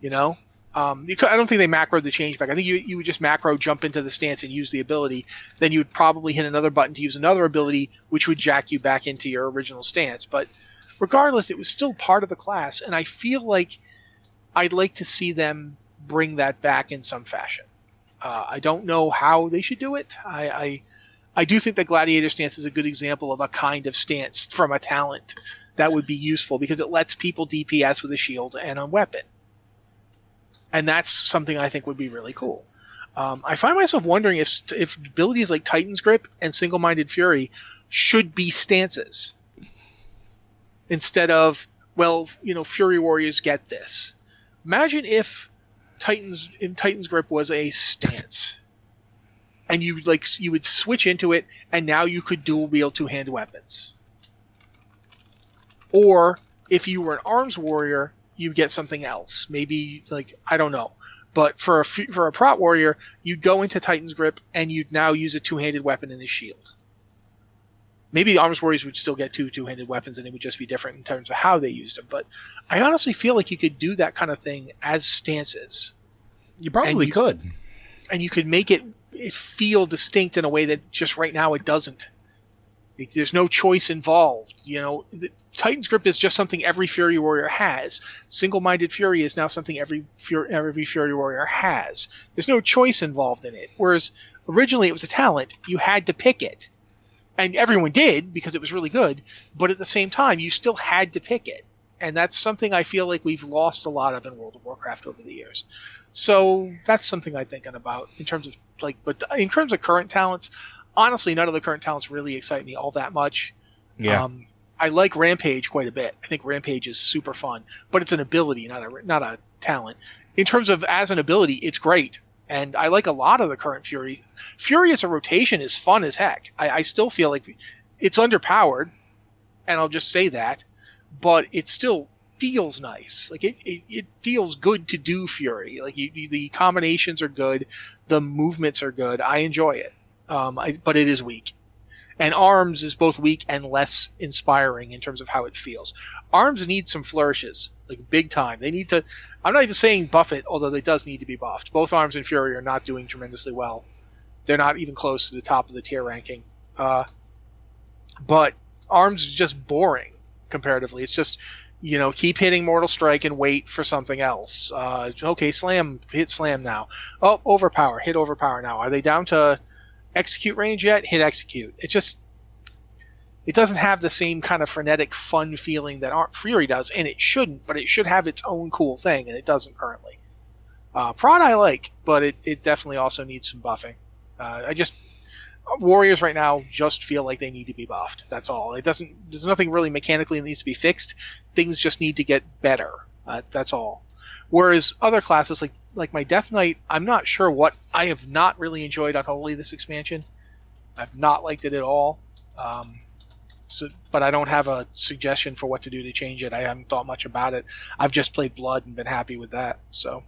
You know? I don't think they macroed the change back. I think you would just macro jump into the stance and use the ability. Then you would probably hit another button to use another ability, which would jack you back into your original stance. But regardless, it was still part of the class, and I feel like I'd like to see them bring that back in some fashion. I don't know how they should do it. I do think that Gladiator stance is a good example of a kind of stance from a talent that would be useful, because it lets people DPS with a shield and a weapon. And that's something I think would be really cool. I find myself wondering if abilities like Titan's Grip and Single-Minded Fury should be stances. Instead of, well, Fury Warriors get this. Imagine if Titan's Grip was a stance. And you would switch into it, and now you could dual wield two-handed weapons. Or if you were an arms warrior, you get something else. Maybe, I don't know. But for a prot warrior, you'd go into Titan's Grip and you'd now use a two-handed weapon in his shield. Maybe the arms warriors would still get two-handed weapons, and it would just be different in terms of how they used them. But I honestly feel like you could do that kind of thing as stances. You probably could. And you could make it feel distinct in a way that just right now it doesn't. There's no choice involved. Titan's Grip is just something every Fury Warrior has. Single-Minded Fury is now something every Fury Warrior has. There's no choice involved in it. Whereas originally it was a talent. You had to pick it. And everyone did, because it was really good. But at the same time, you still had to pick it. And that's something I feel like we've lost a lot of in World of Warcraft over the years. So that's something I'm thinking about in terms of but in terms of current talents, honestly, none of the current talents really excite me all that much. Yeah. I like Rampage quite a bit. I think Rampage is super fun, but it's an ability, not a talent. In terms of as an ability, it's great. And I like a lot of the current Fury. Fury as a rotation is fun as heck. I still feel like it's underpowered, and I'll just say that, but it still feels nice. It feels good to do Fury. The combinations are good, the movements are good. I enjoy it, but it is weak. And Arms is both weak and less inspiring in terms of how it feels. Arms needs some flourishes, big time. They need to. I'm not even saying buff it, although it does need to be buffed. Both Arms and Fury are not doing tremendously well. They're not even close to the top of the tier ranking. But Arms is just boring comparatively. It's just, keep hitting Mortal Strike and wait for something else. Okay, slam, hit slam now. Oh, overpower, hit overpower now. Are they down to execute range yet? Hit execute. It doesn't have the same kind of frenetic fun feeling that Fury does, and it shouldn't, but it should have its own cool thing, and it doesn't currently. Prod I like, but it definitely also needs some buffing. Warriors right now just feel like they need to be buffed. That's all. There's nothing really mechanically that needs to be fixed. Things just need to get better. That's all. Whereas other classes like my Death Knight, I'm not sure what. I have not really enjoyed Unholy this expansion. I've not liked it at all. But I don't have a suggestion for what to do to change it. I haven't thought much about it. I've just played Blood and been happy with that. So.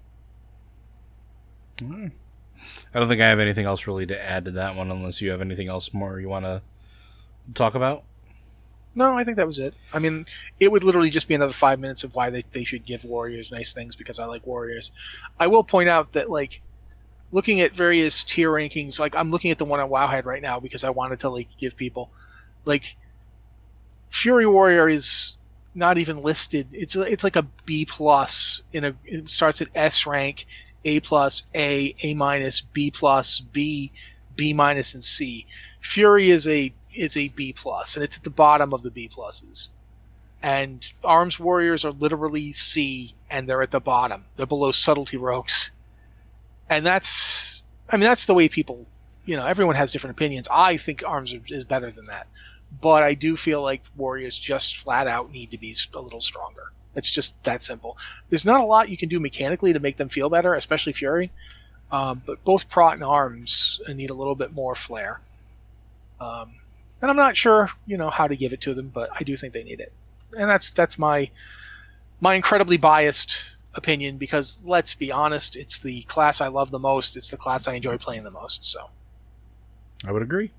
I don't think I have anything else really to add to that one, unless you have anything else more you want to talk about. No, I think that was it. I mean, it would literally just be another 5 minutes of why they should give Warriors nice things, because I like Warriors. I will point out that, looking at various tier rankings, I'm looking at the one on Wowhead right now because I wanted to, give people, Fury Warrior is not even listed. It's like a B+. It starts at S rank, A+, A minus, B+, B, B minus, and C. Fury is a B+, and it's at the bottom of the B pluses. And Arms Warriors are literally C, and they're at the bottom. They're below Subtlety Rogues. And that's the way people, everyone has different opinions. I think Arms is better than that. But I do feel like Warriors just flat out need to be a little stronger. It's just that simple. There's not a lot you can do mechanically to make them feel better, especially Fury. But both Prot and Arms need a little bit more flair. And I'm not sure, how to give it to them, but I do think they need it. And that's my incredibly biased opinion, because let's be honest, it's the class I love the most. It's the class I enjoy playing the most. So I would agree.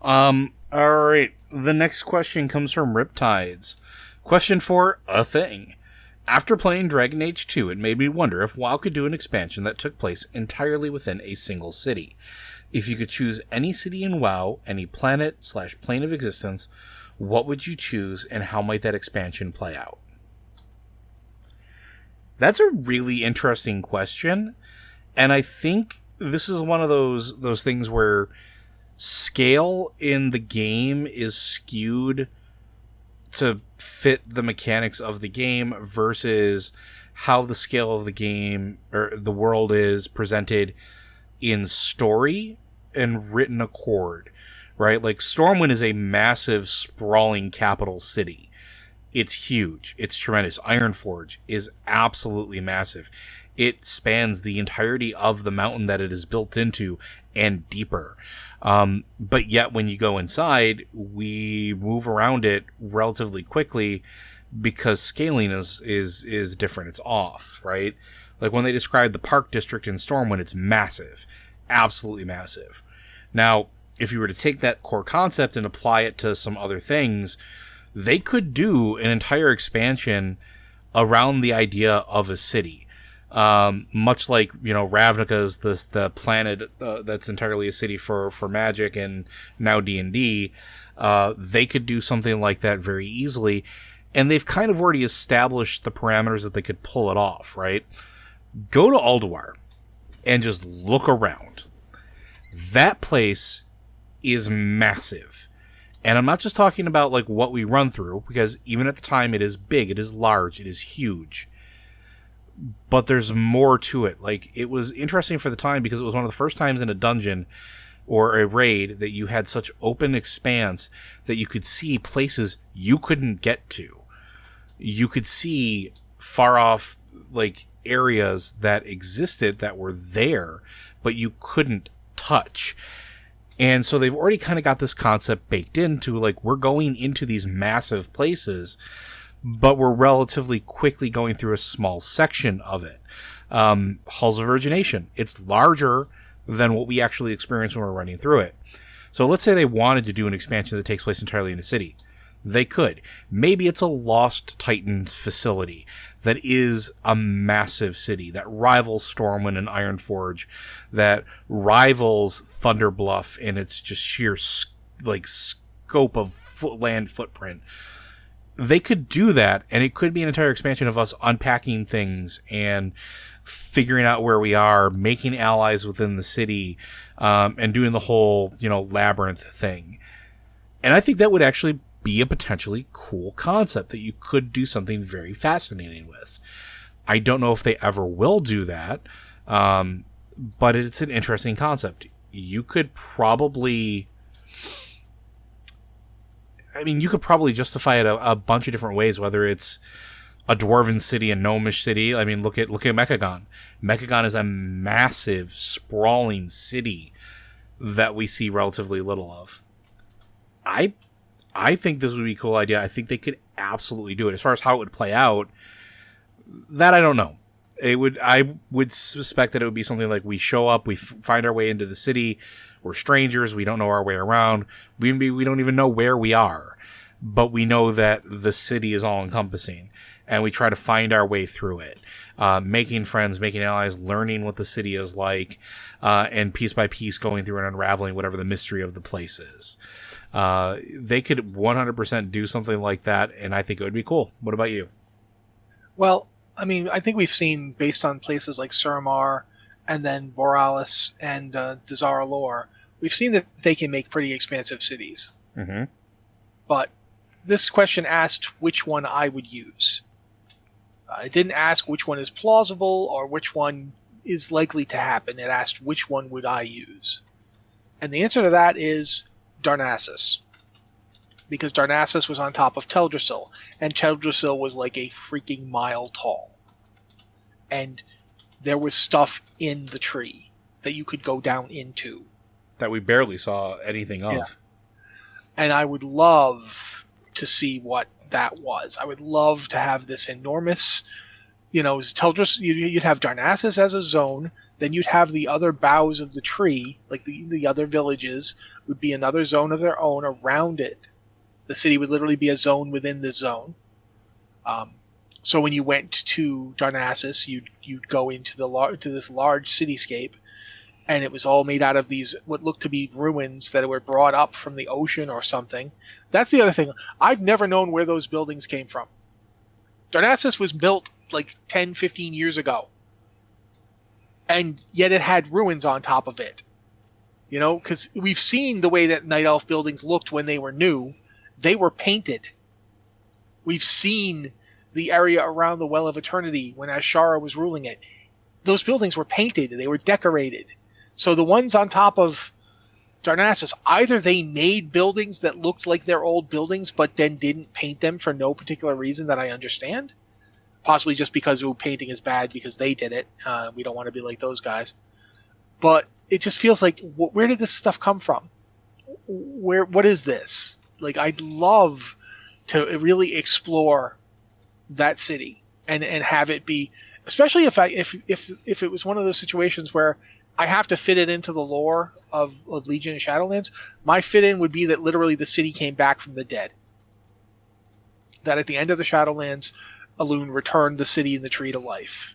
All right. The next question comes from Riptides. Question for a thing. After playing Dragon Age 2, it made me wonder if WoW could do an expansion that took place entirely within a single city. If you could choose any city in WoW, any planet/plane of existence, what would you choose, and how might that expansion play out? That's a really interesting question, and I think this is one of those things where scale in the game is skewed to fit the mechanics of the game versus how the scale of the game or the world is presented in story and written accord, right? Like Stormwind is a massive, sprawling capital city. It's huge. It's tremendous. Ironforge is absolutely massive. It spans the entirety of the mountain that it is built into and deeper. But yet when you go inside, we move around it relatively quickly because scaling is different. It's off, right? Like when they describe the park district in Stormwind, it's massive. Absolutely massive. Now, if you were to take that core concept and apply it to some other things, they could do an entire expansion around the idea of a city. Much like, Ravnica is the planet that's entirely a city for Magic and now D&D. They could do something like that very easily. And they've kind of already established the parameters that they could pull it off, right? Go to Ulduar and just look around. That place is massive. And I'm not just talking about like what we run through, because even at the time it is big, it is large, it is huge. But there's more to it. Like, it was interesting for the time because it was one of the first times in a dungeon or a raid that you had such open expanse that you could see places you couldn't get to. You could see far off, like, areas that existed that were there, but you couldn't touch. And so they've already kind of got this concept baked into, like, we're going into these massive places, but we're relatively quickly going through a small section of it. Halls of Virgination. It's larger than what we actually experience when we're running through it. So let's say they wanted to do an expansion that takes place entirely in a city. They could. Maybe it's a Lost Titans facility that is a massive city that rivals Stormwind and Ironforge, that rivals Thunderbluff in its just sheer scope of land footprint. They could do that, and it could be an entire expansion of us unpacking things and figuring out where we are, making allies within the city, and doing the whole, labyrinth thing. And I think that would actually be a potentially cool concept that you could do something very fascinating with. I don't know if they ever will do that, but it's an interesting concept. You could probably justify it a bunch of different ways, whether it's a dwarven city, a gnomish city. I mean, look at Mechagon. Mechagon is a massive, sprawling city that we see relatively little of. I think this would be a cool idea. I think they could absolutely do it. As far as how it would play out, that I don't know. I would suspect that it would be something like we show up, we find our way into the city, we're strangers, we don't know our way around, we don't even know where we are, but we know that the city is all encompassing, and we try to find our way through it, making friends, making allies, learning what the city is like, and piece by piece going through and unraveling whatever the mystery of the place is. They could 100% do something like that, and I think it would be cool. What about you? Well, I mean, I think we've seen, based on places like Suramar and then Borealis and Dazara Lore, we've seen that they can make pretty expansive cities. Mm-hmm. But this question asked which one I would use. It didn't ask which one is plausible or which one is likely to happen. It asked which one would I use. And the answer to that is Darnassus. Because Darnassus was on top of Teldrassil, and Teldrassil was like a freaking mile tall. And there was stuff in the tree that you could go down into. That we barely saw anything of. Yeah. And I would love to see what that was. I would love to have this enormous, Teldris. You'd have Darnassus as a zone. Then you'd have the other boughs of the tree, like the other villages, would be another zone of their own around it. The city would literally be a zone within the zone. So when you went to Darnassus, you'd go into this large cityscape, and it was all made out of these what looked to be ruins that were brought up from the ocean or something. That's the other thing. I've never known where those buildings came from. Darnassus was built like 10, 15 years ago. And yet it had ruins on top of it. Because we've seen the way that Night Elf buildings looked when they were new. They were painted. We've seen the area around the Well of Eternity when Ashara was ruling it. Those buildings were painted. They were decorated. So the ones on top of Darnassus, either they made buildings that looked like their old buildings but then didn't paint them for no particular reason that I understand. Possibly just because painting is bad because they did it. We don't want to be like those guys. But it just feels like, where did this stuff come from? What is this? Like, I'd love to really explore that city and have it be, especially if it was one of those situations where I have to fit it into the lore of Legion and Shadowlands. My fit in would be that literally the city came back from the dead. That at the end of the Shadowlands, Elune returned the city and the tree to life.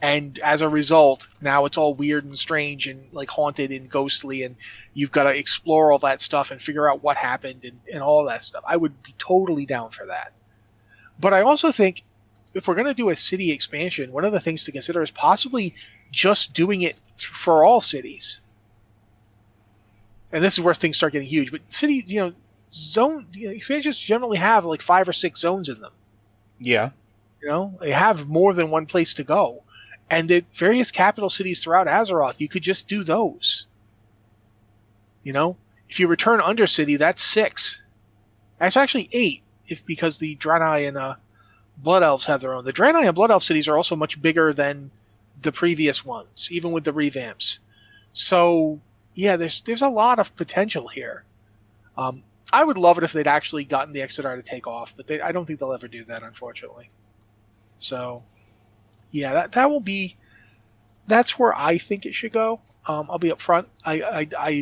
And as a result, now it's all weird and strange and like haunted and ghostly, and you've got to explore all that stuff and figure out what happened and all that stuff. I would be totally down for that. But I also think if we're going to do a city expansion, one of the things to consider is possibly just doing it for all cities. And this is where things start getting huge. But city, zone expansions generally have like 5 or 6 zones in them. Yeah. They have more than one place to go. And the various capital cities throughout Azeroth, you could just do those. If you return Undercity, that's 6. That's actually 8, because the Draenei and Blood Elves have their own. The Draenei and Blood Elf cities are also much bigger than the previous ones, even with the revamps. So, yeah, there's a lot of potential here. I would love it if they'd actually gotten the Exodar to take off, but I don't think they'll ever do that, unfortunately. So, yeah, that's where I think it should go. I'll be up front. I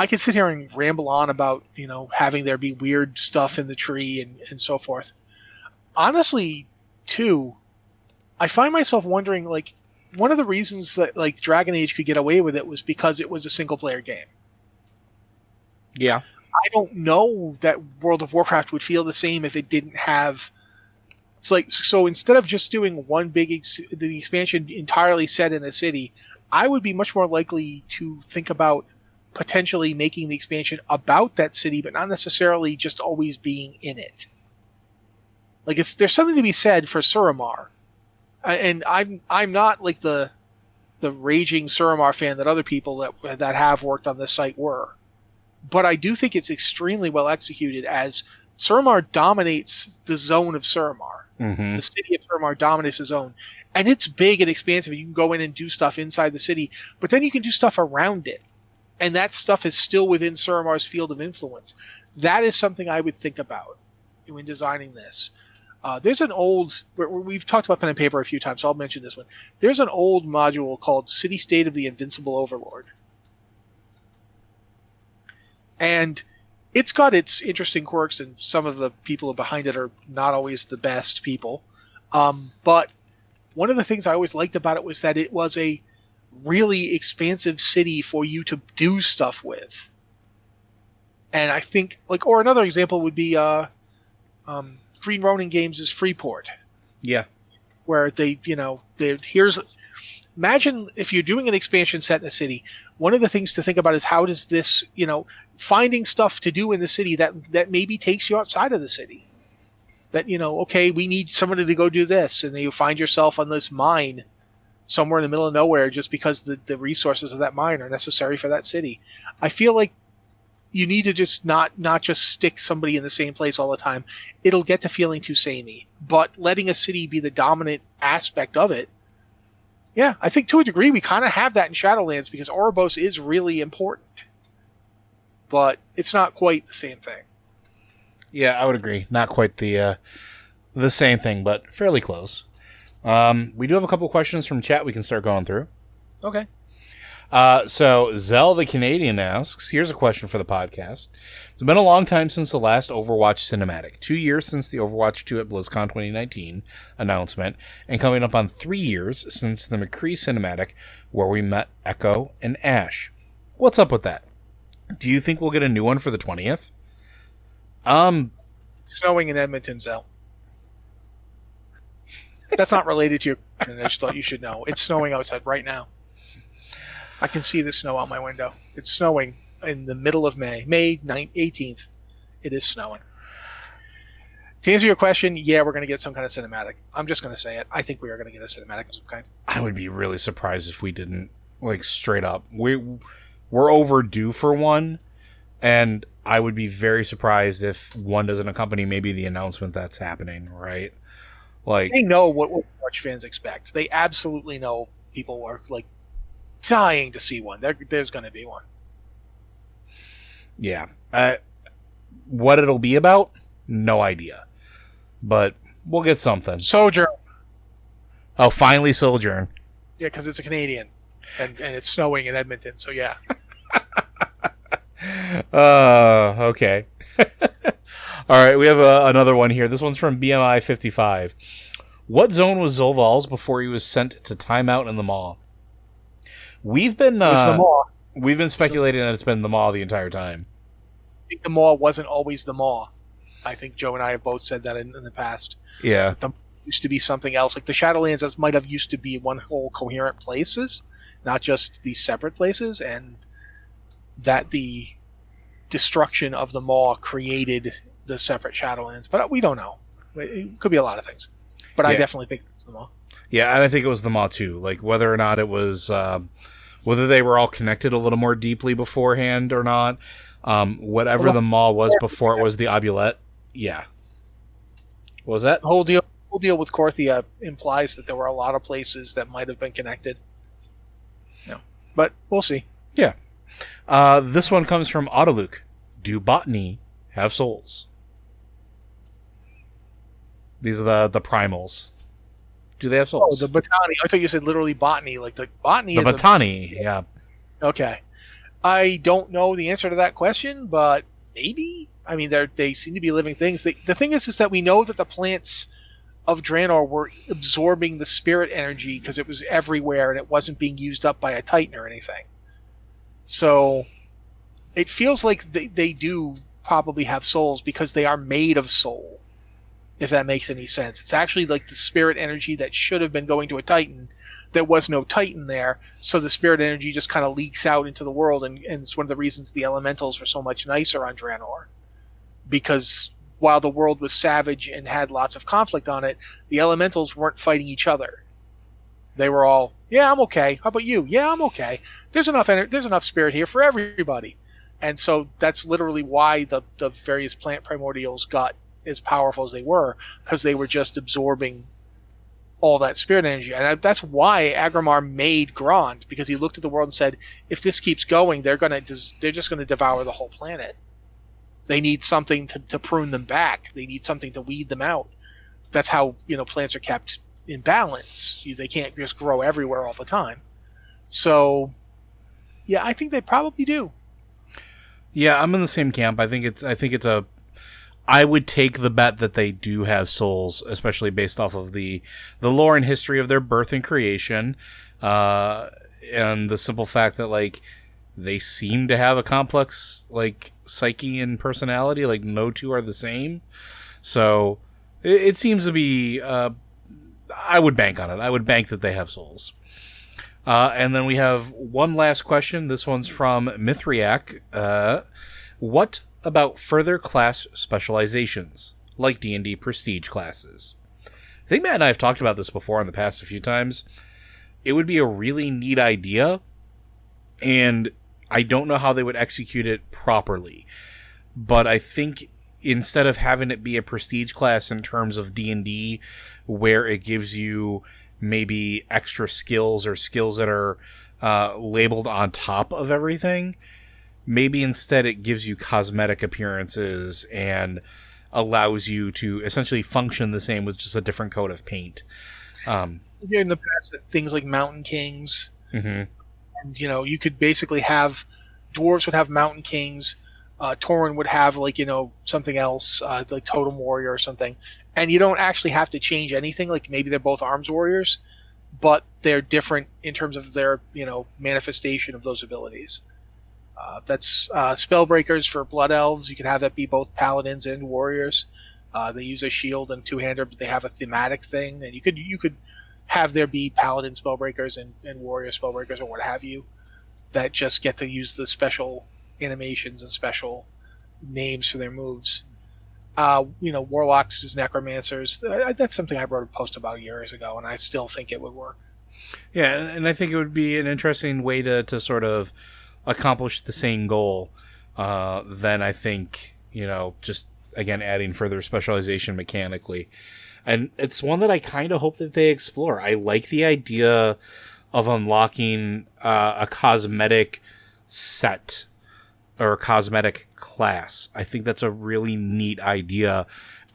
could sit here and ramble on about, having there be weird stuff in the tree and so forth. Honestly, too, I find myself wondering, like, one of the reasons that, like, Dragon Age could get away with it was because it was a single-player game. Yeah. I don't know that World of Warcraft would feel the same if it didn't have... So instead of just doing one big the expansion entirely set in the city, I would be much more likely to think about potentially making the expansion about that city, but not necessarily just always being in it. Like, there's something to be said for Suramar, and I'm not like the raging Suramar fan that other people that have worked on this site were, but I do think it's extremely well executed, as Suramar dominates the zone of Suramar. Mm-hmm. The city of Suramar dominates the zone, and it's big and expansive. You can go in and do stuff inside the city, but then you can do stuff around it, and that stuff is still within Suramar's field of influence. That is something I would think about when designing this. There's an old... We've talked about pen and paper a few times, so I'll mention this one. There's an old module called City State of the Invincible Overlord. And it's got its interesting quirks, and some of the people behind it are not always the best people. But one of the things I always liked about it was that it was a really expansive city for you to do stuff with. And I think, or another example would be Green Ronin Games' Freeport. Yeah. Where imagine if you're doing an expansion set in a city, one of the things to think about is how does this, finding stuff to do in the city that maybe takes you outside of the city. That, okay, we need somebody to go do this, and then you find yourself on this mine somewhere in the middle of nowhere just because the resources of that mine are necessary for that city. I feel like you need to just not just stick somebody in the same place all the time. It'll get to feeling too samey. But letting a city be the dominant aspect of it, yeah, I think to a degree we kind of have that in Shadowlands because Oribos is really important. but it's not quite the same thing. Yeah, I would agree. Not quite the same thing, but fairly close. We do have a couple questions from chat we can start going through. Okay. So Zell the Canadian asks, here's a question for the podcast. It's been a long time since the last Overwatch cinematic. 2 years since the Overwatch 2 at BlizzCon 2019 announcement, and coming up on 3 years since the McCree cinematic where we met Echo and Ash. What's up with that? Do you think we'll get a new one for the 20th? Snowing in Edmonton, Zell. That's not related to your question. I just thought you should know. It's snowing outside right now. I can see the snow out my window. It's snowing in the middle of May. May 18th. It is snowing. To answer your question, yeah, we're going to get some kind of cinematic. I'm just going to say it. I think we are going to get a cinematic of some kind. I would be really surprised if we didn't, like, straight up. We're overdue for one, and I would be very surprised if one doesn't accompany maybe the announcement that's happening, right? Like, they know what Overwatch fans expect. They absolutely know people are, like, dying to see one. There's going to be one. Yeah. What it'll be about? No idea. But we'll get something. Sojourn. Oh, finally Sojourn. Yeah, because it's a Canadian. And it's snowing in Edmonton, so yeah. Okay. All right, we have another one here. This one's from BMI 55. What zone was Zolval's before he was sent to timeout in the Maw? We've been speculating that it's been the Maw the entire time. I think the Maw wasn't always the Maw. I think Joe and I have both said that in the past. Yeah. It used to be something else. Like the Shadowlands might have used to be one whole coherent places, not just these separate places, and that the destruction of the Maw created the separate Shadowlands. But we don't know. It could be a lot of things. But yeah. I definitely think it's the Maw. Yeah, and I think it was the Maw too. Like whether or not it was, whether they were all connected a little more deeply beforehand or not. Whatever the Maw was before it was the Obulette. Yeah. What was that? The whole deal with Korthia implies that there were a lot of places that might have been connected. No, but we'll see. Yeah. This one comes from Autoluke. Do botany have souls? These are the primals. Do they have souls? Oh, the botany. I thought you said literally botany. Like the botany. The botany. Yeah. Okay. I don't know the answer to that question, but maybe. I mean, they seem to be living things. The thing is that we know that the plants of Draenor were absorbing the spirit energy because it was everywhere and it wasn't being used up by a Titan or anything. So it feels like they do probably have souls because they are made of soul, if that makes any sense. It's actually like the spirit energy that should have been going to a Titan. There was no Titan there, so the spirit energy just kind of leaks out into the world, and it's one of the reasons the elementals are so much nicer on Draenor. Because while the world was savage and had lots of conflict on it, the elementals weren't fighting each other. They were all, yeah, I'm okay. How about you? Yeah, I'm okay. There's enough spirit here for everybody. And so that's literally why the various plant primordials got as powerful as they were, because they were just absorbing all that spirit energy. And that's why Agramar made Grond, because he looked at the world and said, if this keeps going, they're just going to devour the whole planet. They need something to prune them back. They need something to weed them out. That's how plants are kept in balance. They can't just grow everywhere all the time. So, yeah, I think they probably do. Yeah, I'm in the same camp. I think it's I would take the bet that they do have souls, especially based off of the lore and history of their birth and creation, and the simple fact that like they seem to have a complex like psyche and personality. Like no two are the same, so it seems to be. I would bank on it. I would bank that they have souls. And then we have one last question. This one's from Mithriac. What about further class specializations, like D&D prestige classes? I think Matt and I have talked about this before in the past a few times. It would be a really neat idea, and I don't know how they would execute it properly. But I think instead of having it be a prestige class in terms of D&D, where it gives you maybe extra skills or skills that are labeled on top of everything, maybe instead it gives you cosmetic appearances and allows you to essentially function the same with just a different coat of paint. In the past, things like Mountain Kings, Mm-hmm. and you could basically have dwarves would have Mountain Kings, Tauren would have something else like Totem Warrior or something, and you don't actually have to change anything. Like maybe they're both arms warriors, but they're different in terms of their manifestation of those abilities. That's Spellbreakers for Blood Elves. You can have that be both paladins and warriors. They use a shield and two-hander, but they have a thematic thing, and you could have there be paladin spellbreakers and warrior spellbreakers or what have you that just get to use the special animations and special names for their moves. Warlocks as necromancers. That's something I wrote a post about years ago, and I still think it would work. Yeah, and I think it would be an interesting way to sort of accomplish the same goal. Then I think, just again adding further specialization mechanically. And it's one that I kind of hope that they explore. I like the idea of unlocking a cosmetic set or a cosmetic class. I think that's a really neat idea.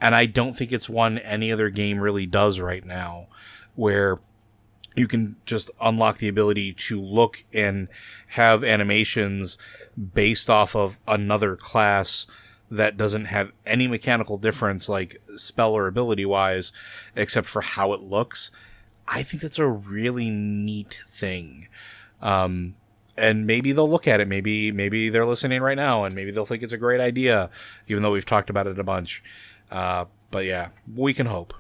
And I don't think it's one any other game really does right now, where you can just unlock the ability to look and have animations based off of another class that doesn't have any mechanical difference, like spell or ability wise, except for how it looks. I think that's a really neat thing. And maybe they'll look at it. Maybe they're listening right now and maybe they'll think it's a great idea, even though we've talked about it a bunch. But yeah, we can hope.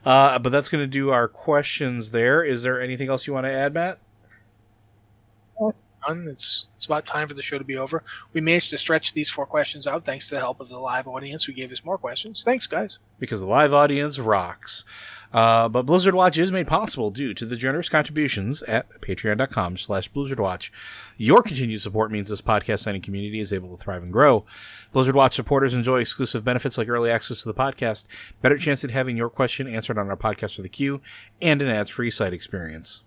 But that's going to do our questions there. Is there anything else you want to add, Matt? It's about time for the show to be over. We managed to stretch these 4 questions out thanks to the help of the live audience who gave us more questions. Thanks, guys. Because the live audience rocks. But Blizzard Watch is made possible due to the generous contributions at patreon.com/BlizzardWatch. Your continued support means this podcast signing community is able to thrive and grow. Blizzard Watch supporters enjoy exclusive benefits like early access to the podcast, better chance at having your question answered on our podcast for the queue, and an ads-free site experience.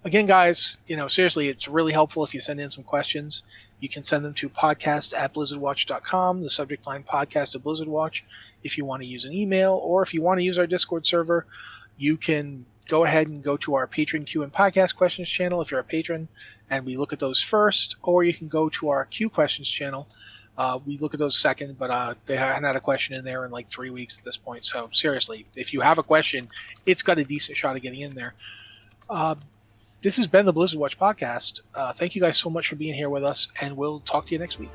Again, guys, seriously, it's really helpful if you send in some questions. You can send them to podcast@blizzardwatch.com, the subject line podcast of Blizzard Watch. If you want to use an email or if you want to use our Discord server, you can go ahead and go to our Patreon Q and Podcast Questions channel if you're a patron, and we look at those first, or you can go to our Q Questions channel. We look at those second, but they haven't had a question in there in like 3 weeks at this point. So seriously, if you have a question, it's got a decent shot of getting in there. This has been the Blizzard Watch podcast. Thank you guys so much for being here with us, and we'll talk to you next week.